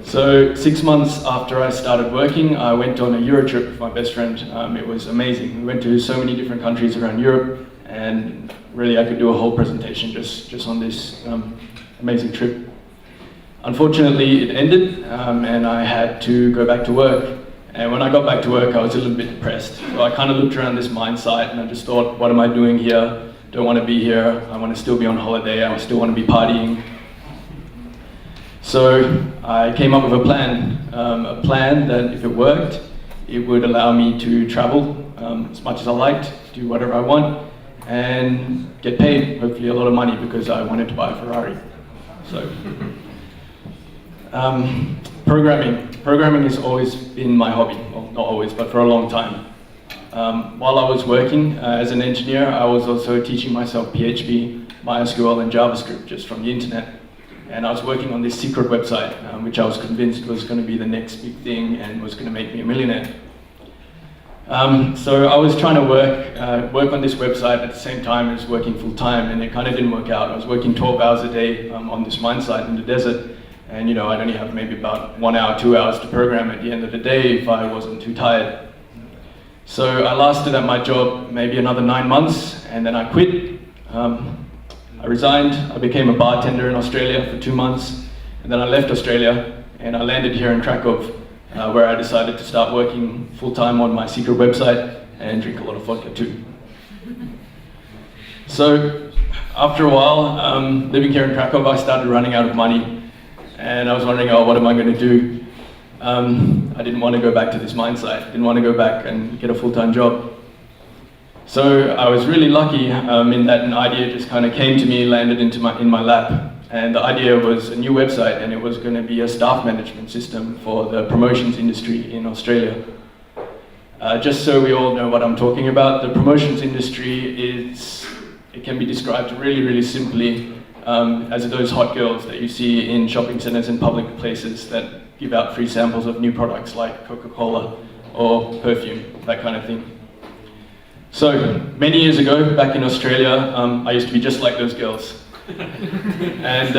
So 6 months after I started working, I went on a Euro trip with my best friend. It was amazing. We went to so many different countries around Europe, and really I could do a whole presentation just on this amazing trip. Unfortunately, it ended, and I had to go back to work. And when I got back to work, I was a little bit depressed. So I kind of looked around this mine site, and I just thought, what am I doing here? Don't want to be here. I want to still be on holiday. I still want to be partying. So I came up with a plan that if it worked, it would allow me to travel as much as I liked, do whatever I want, and get paid, hopefully a lot of money, because I wanted to buy a Ferrari. So, Programming has always been my hobby. Well, not always, but for a long time. While I was working as an engineer, I was also teaching myself PHP, MySQL, and JavaScript just from the internet. And I was working on this secret website, which I was convinced was going to be the next big thing and was going to make me a millionaire. So I was trying to work on this website at the same time as working full time, and it kind of didn't work out. I was working 12 hours a day on this mine site in the desert, and I'd only have maybe about 1 hour, 2 hours to program at the end of the day if I wasn't too tired. So I lasted at my job maybe another 9 months, and then I quit. I resigned. I became a bartender in Australia for 2 months, and then I left Australia and I landed here in Krakow, where I decided to start working full-time on my secret website and drink a lot of vodka too. So after a while, living here in Krakow, I started running out of money, and I was wondering, what am I going to do? I didn't want to go back to this mine site. I didn't want to go back and get a full-time job. So I was really lucky in that an idea just kind of came to me, landed in my lap, And the idea was a new website, and it was going to be a staff management system for the promotions industry in Australia. Just so we all know what I'm talking about, the promotions industry it can be described really, really simply as those hot girls that you see in shopping centers and public places that give out free samples of new products like Coca-Cola or perfume, that kind of thing. So, many years ago, back in Australia, I used to be just like those girls. And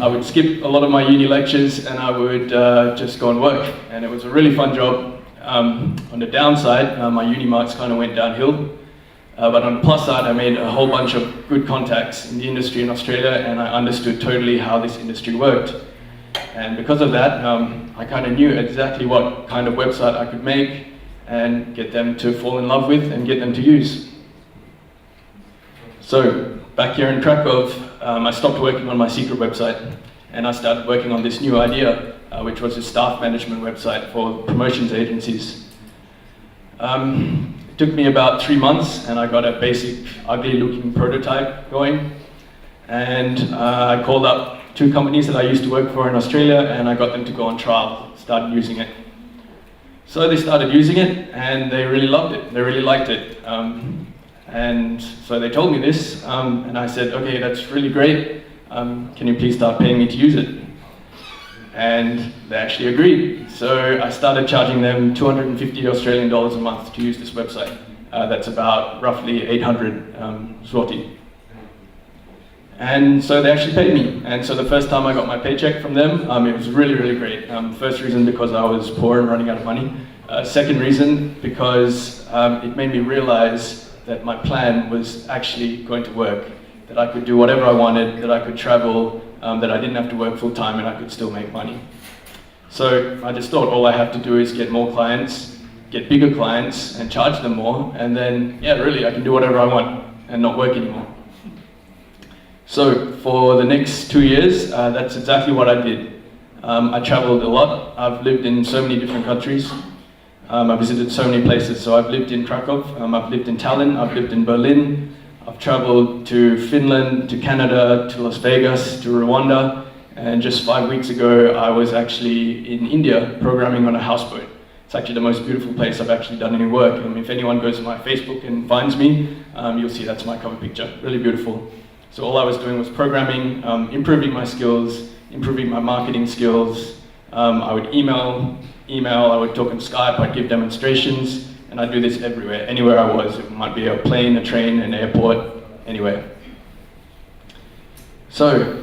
I would skip a lot of my uni lectures and I would just go and work. And it was a really fun job. On the downside, my uni marks kind of went downhill. But on the plus side, I made a whole bunch of good contacts in the industry in Australia, and I understood totally how this industry worked. And because of that, I kind of knew exactly what kind of website I could make and get them to fall in love with and get them to use. So, back here in Krakow, I stopped working on my secret website and I started working on this new idea, which was a staff management website for promotions agencies. It took me about 3 months and I got a basic, ugly looking prototype going. And I called up 2 companies that I used to work for in Australia and I got them to go on trial, started using it. So they started using it and they really loved it, they really liked it. And so they told me this and I said, okay, that's really great, can you please start paying me to use it? And they actually agreed. So I started charging them 250 Australian dollars a month to use this website. That's about roughly 800 zloty. And so they actually paid me. And so the first time I got my paycheck from them, it was really, really great. First reason, because I was poor and running out of money. Second reason, because it made me realize that my plan was actually going to work. That I could do whatever I wanted, that I could travel, that I didn't have to work full time and I could still make money. So I just thought all I have to do is get more clients, get bigger clients and charge them more, and then, yeah, really I can do whatever I want and not work anymore. So for the next 2 years, that's exactly what I did. I traveled a lot. I've lived in so many different countries. I visited so many places. So I've lived in Krakow, I've lived in Tallinn, I've lived in Berlin, I've traveled to Finland, to Canada, to Las Vegas, to Rwanda, and just 5 weeks ago I was actually in India programming on a houseboat. It's actually the most beautiful place I've actually done any work. If anyone goes to my Facebook and finds me, you'll see that's my cover picture. Really beautiful. So all I was doing was programming, improving my skills, improving my marketing skills. I would email, I would talk on Skype, I'd give demonstrations, and I'd do this everywhere, anywhere I was. It might be a plane, a train, an airport, anywhere. So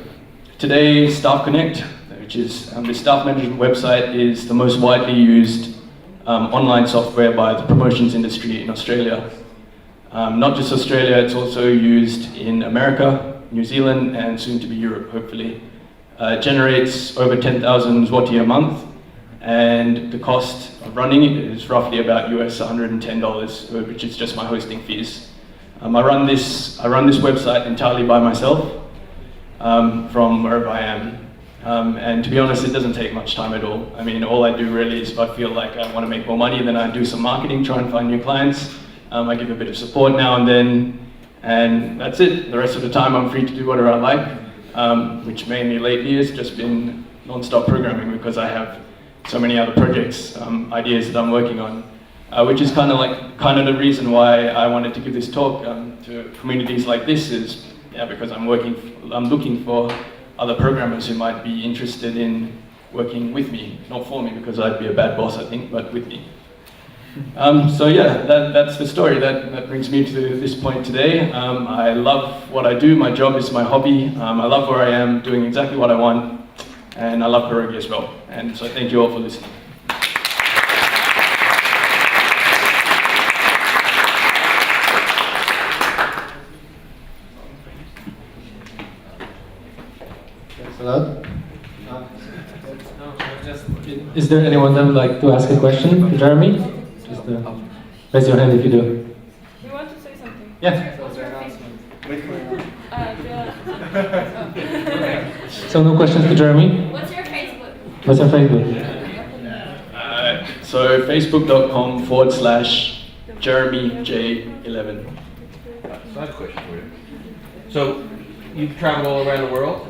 today, Staff Connect, which is the staff management website, is the most widely used online software by the promotions industry in Australia. Not just Australia, it's also used in America, New Zealand, and soon to be Europe, hopefully. It generates over 10,000 zloty a month, and the cost of running it is roughly about US $110, which is just my hosting fees. I run this website entirely by myself, from wherever I am. And to be honest, it doesn't take much time at all. All I do really is if I feel like I want to make more money, then I do some marketing, try and find new clients. I give a bit of support now and then, and that's it. The rest of the time I'm free to do whatever I like, which mainly lately has just been non-stop programming because I have so many other projects, ideas that I'm working on, which is kind of the reason why I wanted to give this talk to communities like this is, because I'm looking for other programmers who might be interested in working with me, not for me because I'd be a bad boss I think, but with me. So yeah, that's the story. That brings me to this point today. I love what I do. My job is my hobby. I love where I am, doing exactly what I want, and I love pierogi as well. And so thank you all for listening. Thanks a lot. Is there anyone that would like to ask a question to Jeremy? Just raise your hand if you do. You want to say something? Yeah. What's your Facebook? So no questions to Jeremy? What's your Facebook? What's your Facebook? So facebook.com/JeremyJ11. So I have a question for you. So you've traveled all around the world?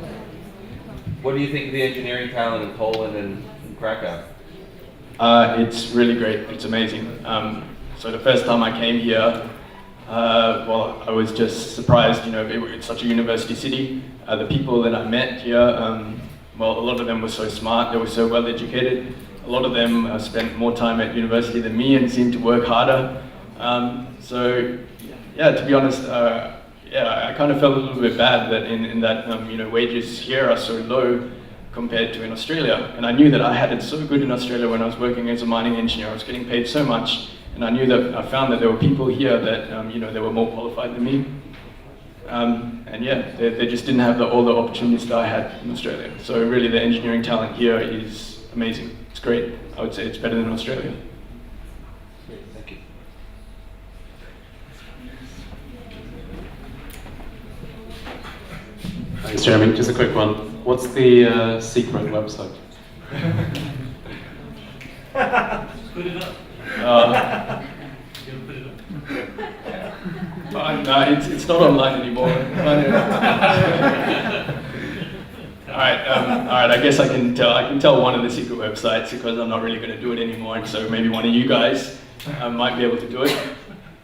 What do you think of the engineering talent in Poland and in Krakow? It's really great. It's amazing. So the first time I came here, well, I was just surprised. You know, it's such a university city. The people that I met here, well, a lot of them were so smart. They were so well educated. A lot of them spent more time at university than me and seemed to work harder. So, yeah, to be honest, yeah, I kind of felt a little bit bad that in that you know, wages here are so low compared to in Australia. And I knew that I had it so good in Australia when I was working as a mining engineer. I was getting paid so much, and I knew that I found that there were people here that you know, they were more qualified than me. And yeah, they just didn't have all the opportunities that I had in Australia. So really, the engineering talent here is amazing. It's great. I would say it's better than Australia. Thank you. Thanks, Jeremy. Just a quick one. What's the secret website? Put it up. No, it's not online anymore. All right. I guess I can tell one of the secret websites because I'm not really going to do it anymore, and so maybe one of you guys might be able to do it.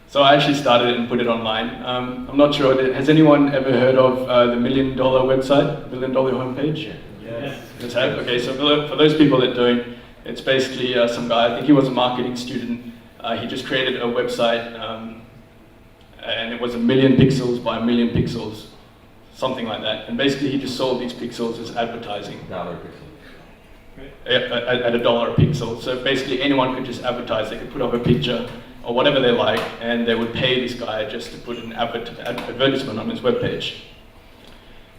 So I actually started it and put it online. I'm not sure. Has anyone ever heard of the $1 Million website, $1 Million homepage? Yes. Yes. Okay. So for those people that don't, it's basically some guy. I think he was a marketing student. He just created a website, and it was 1 million pixels by 1 million pixels. Something like that. And basically he just sold these pixels as advertising. $1 pixel. At $1 a pixel. So basically anyone could just advertise. They could put up a picture or whatever they like, and they would pay this guy just to put an advertisement on his webpage.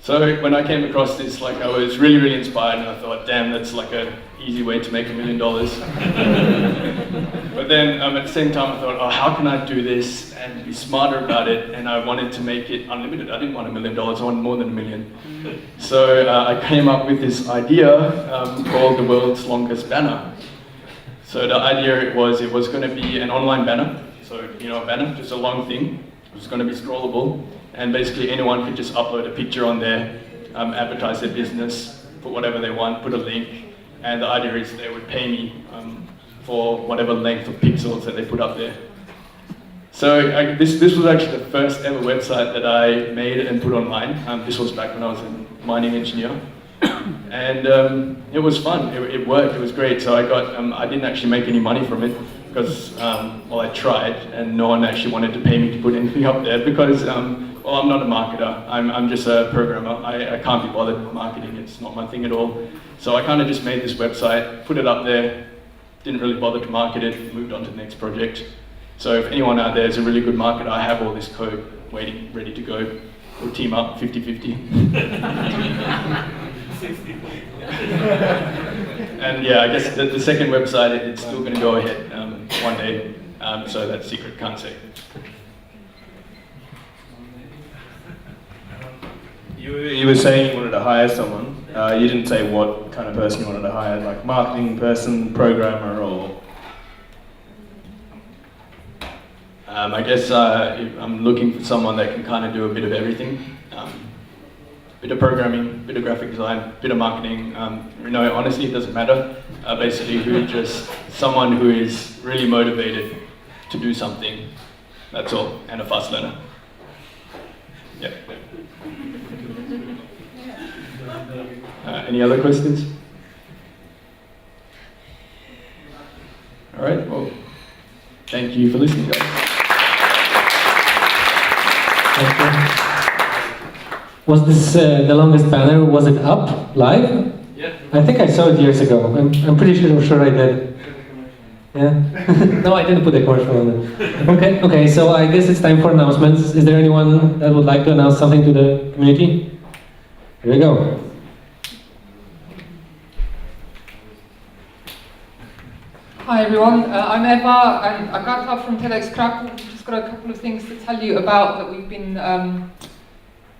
So when I came across this, like, I was really, really inspired, and I thought, damn, that's like an easy way to make $1 million. But then at the same time I thought, oh, how can I do this and be smarter about it? And I wanted to make it unlimited. I didn't want $1 million, I wanted more than $1 million. So I came up with this idea called the world's longest banner. So the idea was it was going to be an online banner. So, you know, a banner, just a long thing. It was going to be scrollable. And basically anyone could just upload a picture on there, advertise their business, put whatever they want, put a link. And the idea is they would pay me for whatever length of pixels that they put up there. So this was actually the first ever website that I made and put online. This was back when I was a mining engineer. And it was fun, it worked, it was great. So I didn't actually make any money from it because, well, I tried and no one actually wanted to pay me to put anything up there because, well, I'm not a marketer, I'm just a programmer. I can't be bothered with marketing, it's not my thing at all. So I kind of just made this website, put it up there, didn't really bother to market it, moved on to the next project. So if anyone out there is a really good marketer, I have all this code waiting, ready to go. We'll team up 50-50. And yeah, I guess the second website, it's still going to go ahead one day. So that's secret, can't say. You were saying you wanted to hire someone. You didn't say what kind of person you wanted to hire, like marketing person, programmer, or... I guess I'm looking for someone that can kind of do a bit of everything. Bit of programming, bit of graphic design, bit of marketing. You know, honestly, it doesn't matter. Basically, someone who is really motivated to do something. That's all, and a fast learner. Yeah. Any other questions? All right. Well, thank you for listening, guys. Was this the longest banner? Was it up live? Yeah. I think I saw it years ago. I'm pretty sure I did. Yeah. No, I didn't put a commercial on it. Okay. So I guess it's time for announcements. Is there anyone that would like to announce something to the community? Here we go. Hi everyone, I'm Eva and Agata from TEDx Krakow. We've just got a couple of things to tell you about that we've been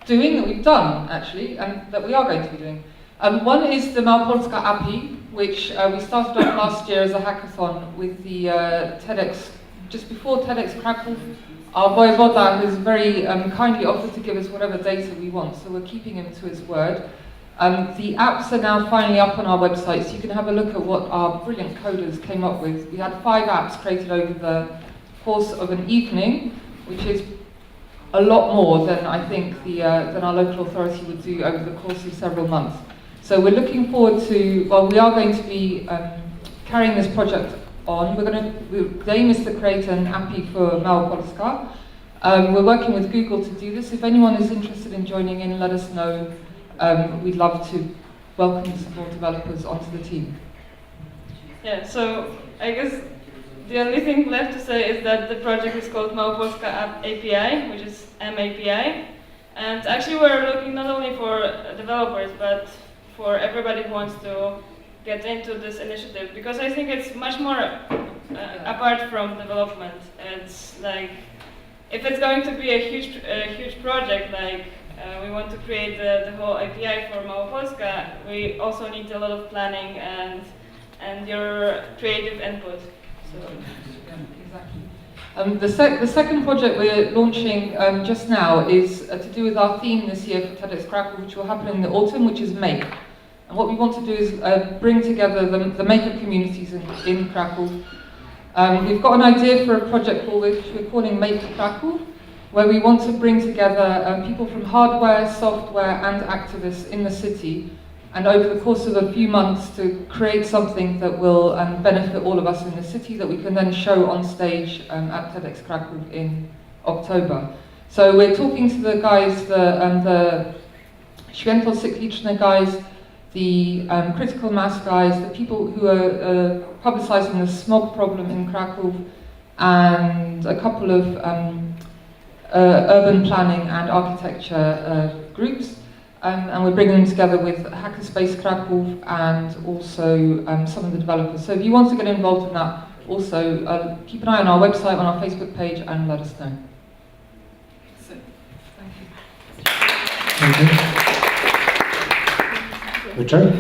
doing, that we've done actually, and that we are going to be doing. One is the Małopolska API, which we started off last year as a hackathon with the TEDx, just before TEDx Krakow. Our voivoda has very kindly offered to give us whatever data we want, so we're keeping him to his word. The apps are now finally up on our website, so you can have a look at what our brilliant coders came up with. We had 5 apps created over the course of an evening, which is a lot more than I think than our local authority would do over the course of several months. So we're looking forward to, well, we are going to be carrying this project on. The aim is to create an API for Małopolska. We're working with Google to do this. If anyone is interested in joining in, let us know. We'd love to welcome some more developers onto the team. Yeah, so I guess the only thing left to say is that the project is called Małopolska App API, which is MAPI. And actually we're looking not only for developers, but for everybody who wants to get into this initiative, because I think it's much more apart from development. It's like, if it's going to be a huge project, like we want to create the whole API for Małopolska, we also need a lot of planning and your creative input. So. Exactly. The second project we're launching just now is to do with our theme this year for TEDx Krakow, which will happen in the autumn, which is Make. And what we want to do is bring together the maker communities in Krakow. We've got an idea for a project which we're calling Make Krakow, where we want to bring together people from hardware, software and activists in the city, and over the course of a few months to create something that will benefit all of us in the city that we can then show on stage at TEDx Krakow in October. So we're talking to the guys, the Święto Cykliczne guys, the critical mass guys, the people who are publicizing the smog problem in Krakow, and a couple of urban planning and architecture groups. And we're bringing them together with Hackerspace Krakow and also some of the developers. So if you want to get involved in that, also keep an eye on our website, on our Facebook page, and let us know. So, thank you. Thank you. Richard?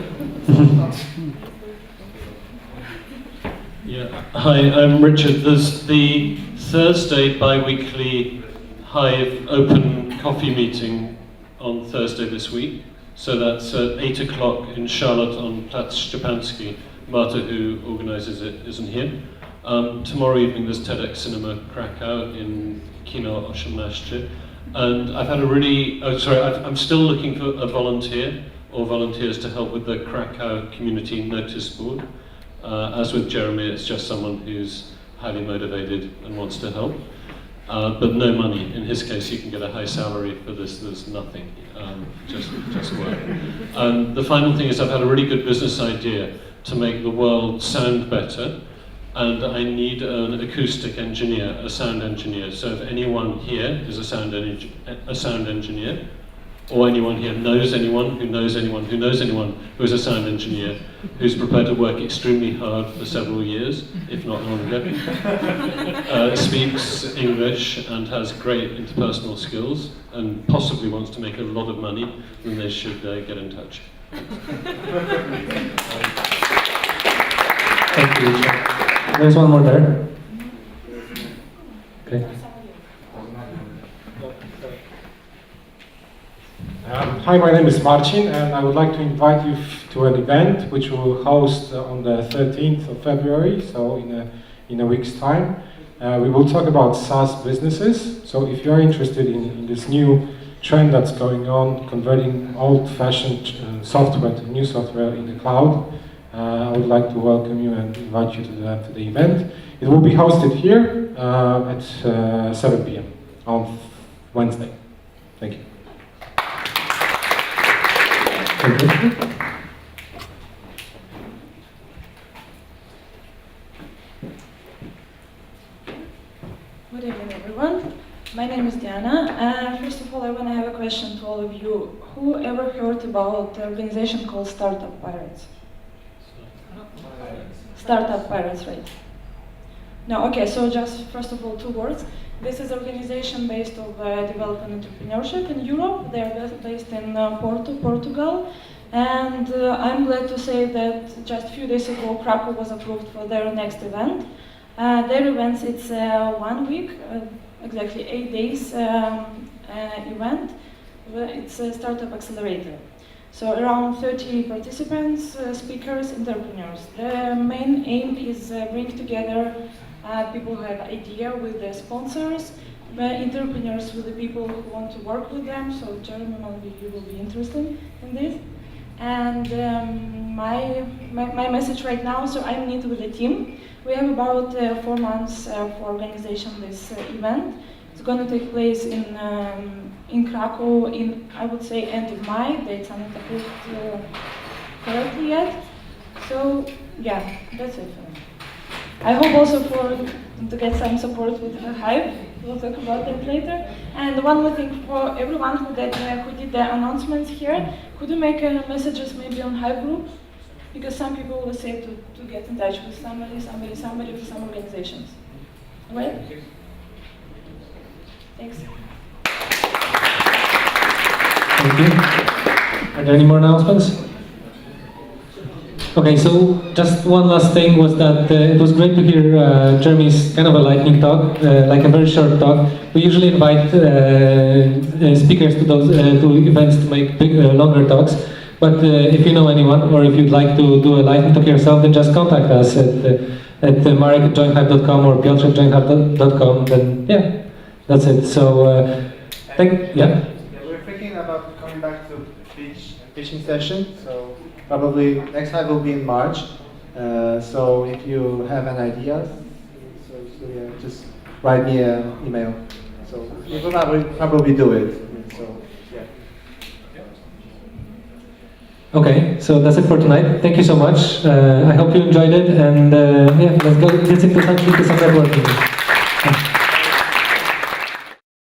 Yeah. Hi, I'm Richard. There's the Thursday bi-weekly Hive open coffee meeting on Thursday this week. So that's at 8 o'clock in Charlotte on Plac Szczepanski. Marta, who organizes it, isn't here. Tomorrow evening there's TEDx Cinema Krakow in Kino 18. And I've had a really, I'm still looking for a volunteer or volunteers to help with the Krakow community notice board. As with Jeremy, it's just someone who's highly motivated and wants to help. But no money. In his case, you can get a high salary for this. There's nothing, just work. And the final thing is I've had a really good business idea to make the world sound better, and I need an acoustic engineer, a sound engineer. So if anyone here is a sound engineer, or anyone here knows anyone who knows anyone who knows anyone who is a sound engineer, who's prepared to work extremely hard for several years, if not longer, speaks English and has great interpersonal skills, and possibly wants to make a lot of money, then they should get in touch. Thank you. There's one more there. Okay. Hi, my name is Marcin, and I would like to invite you to an event which we will host on the 13th of February, so in a week's time. We will talk about SaaS businesses. So if you are interested in this new trend that's going on, converting old-fashioned software to new software in the cloud, I would like to welcome you and invite you to the event. It will be hosted here at 7 p.m. on Wednesday. Thank you. Good evening, everyone. My name is Diana. First of all, I want to have a question to all of you. Who ever heard about an organization called Startup Pirates? Startup Pirates, right? No, okay, so just first of all, 2 words. This is an organization based on development entrepreneurship in Europe. They are based in Portugal. And I'm glad to say that just a few days ago, Krakow was approved for their next event. Their events, it's 1 week, exactly 8 days event. It's a startup accelerator. So around 30 participants, speakers, entrepreneurs. The main aim is bring together people who have idea with the sponsors, entrepreneurs with the people who want to work with them. So Jeremy, maybe you will be interested in this. And my message right now, so I'm new with the team. We have about 4 months for organization this event. It's going to take place in Krakow in, I would say, end of May. Dates are not approved correctly yet. So yeah, that's it for me. I hope also to get some support with Hive. We'll talk about that later. And one more thing for everyone who did the announcements here, could you make messages maybe on Hive group? Because some people will say to get in touch with somebody with some organizations. All right? Thanks. Thank you. Are there any more announcements? Okay, so just one last thing was that it was great to hear Jeremy's kind of a lightning talk, like a very short talk. We usually invite speakers to those to events to make big, longer talks. But if you know anyone, or if you'd like to do a lightning talk yourself, then just contact us at marek@joinhive.com or piotr@joinhive.com. Then yeah, that's it. So yeah. We're thinking about coming back to pitching session. So probably next Hive will be in March. So if you have an idea, so yeah, just write me an email. So we will probably do it. So yeah. Okay, so that's it for tonight. Thank you so much. I hope you enjoyed it, and yeah, let's get into some networking.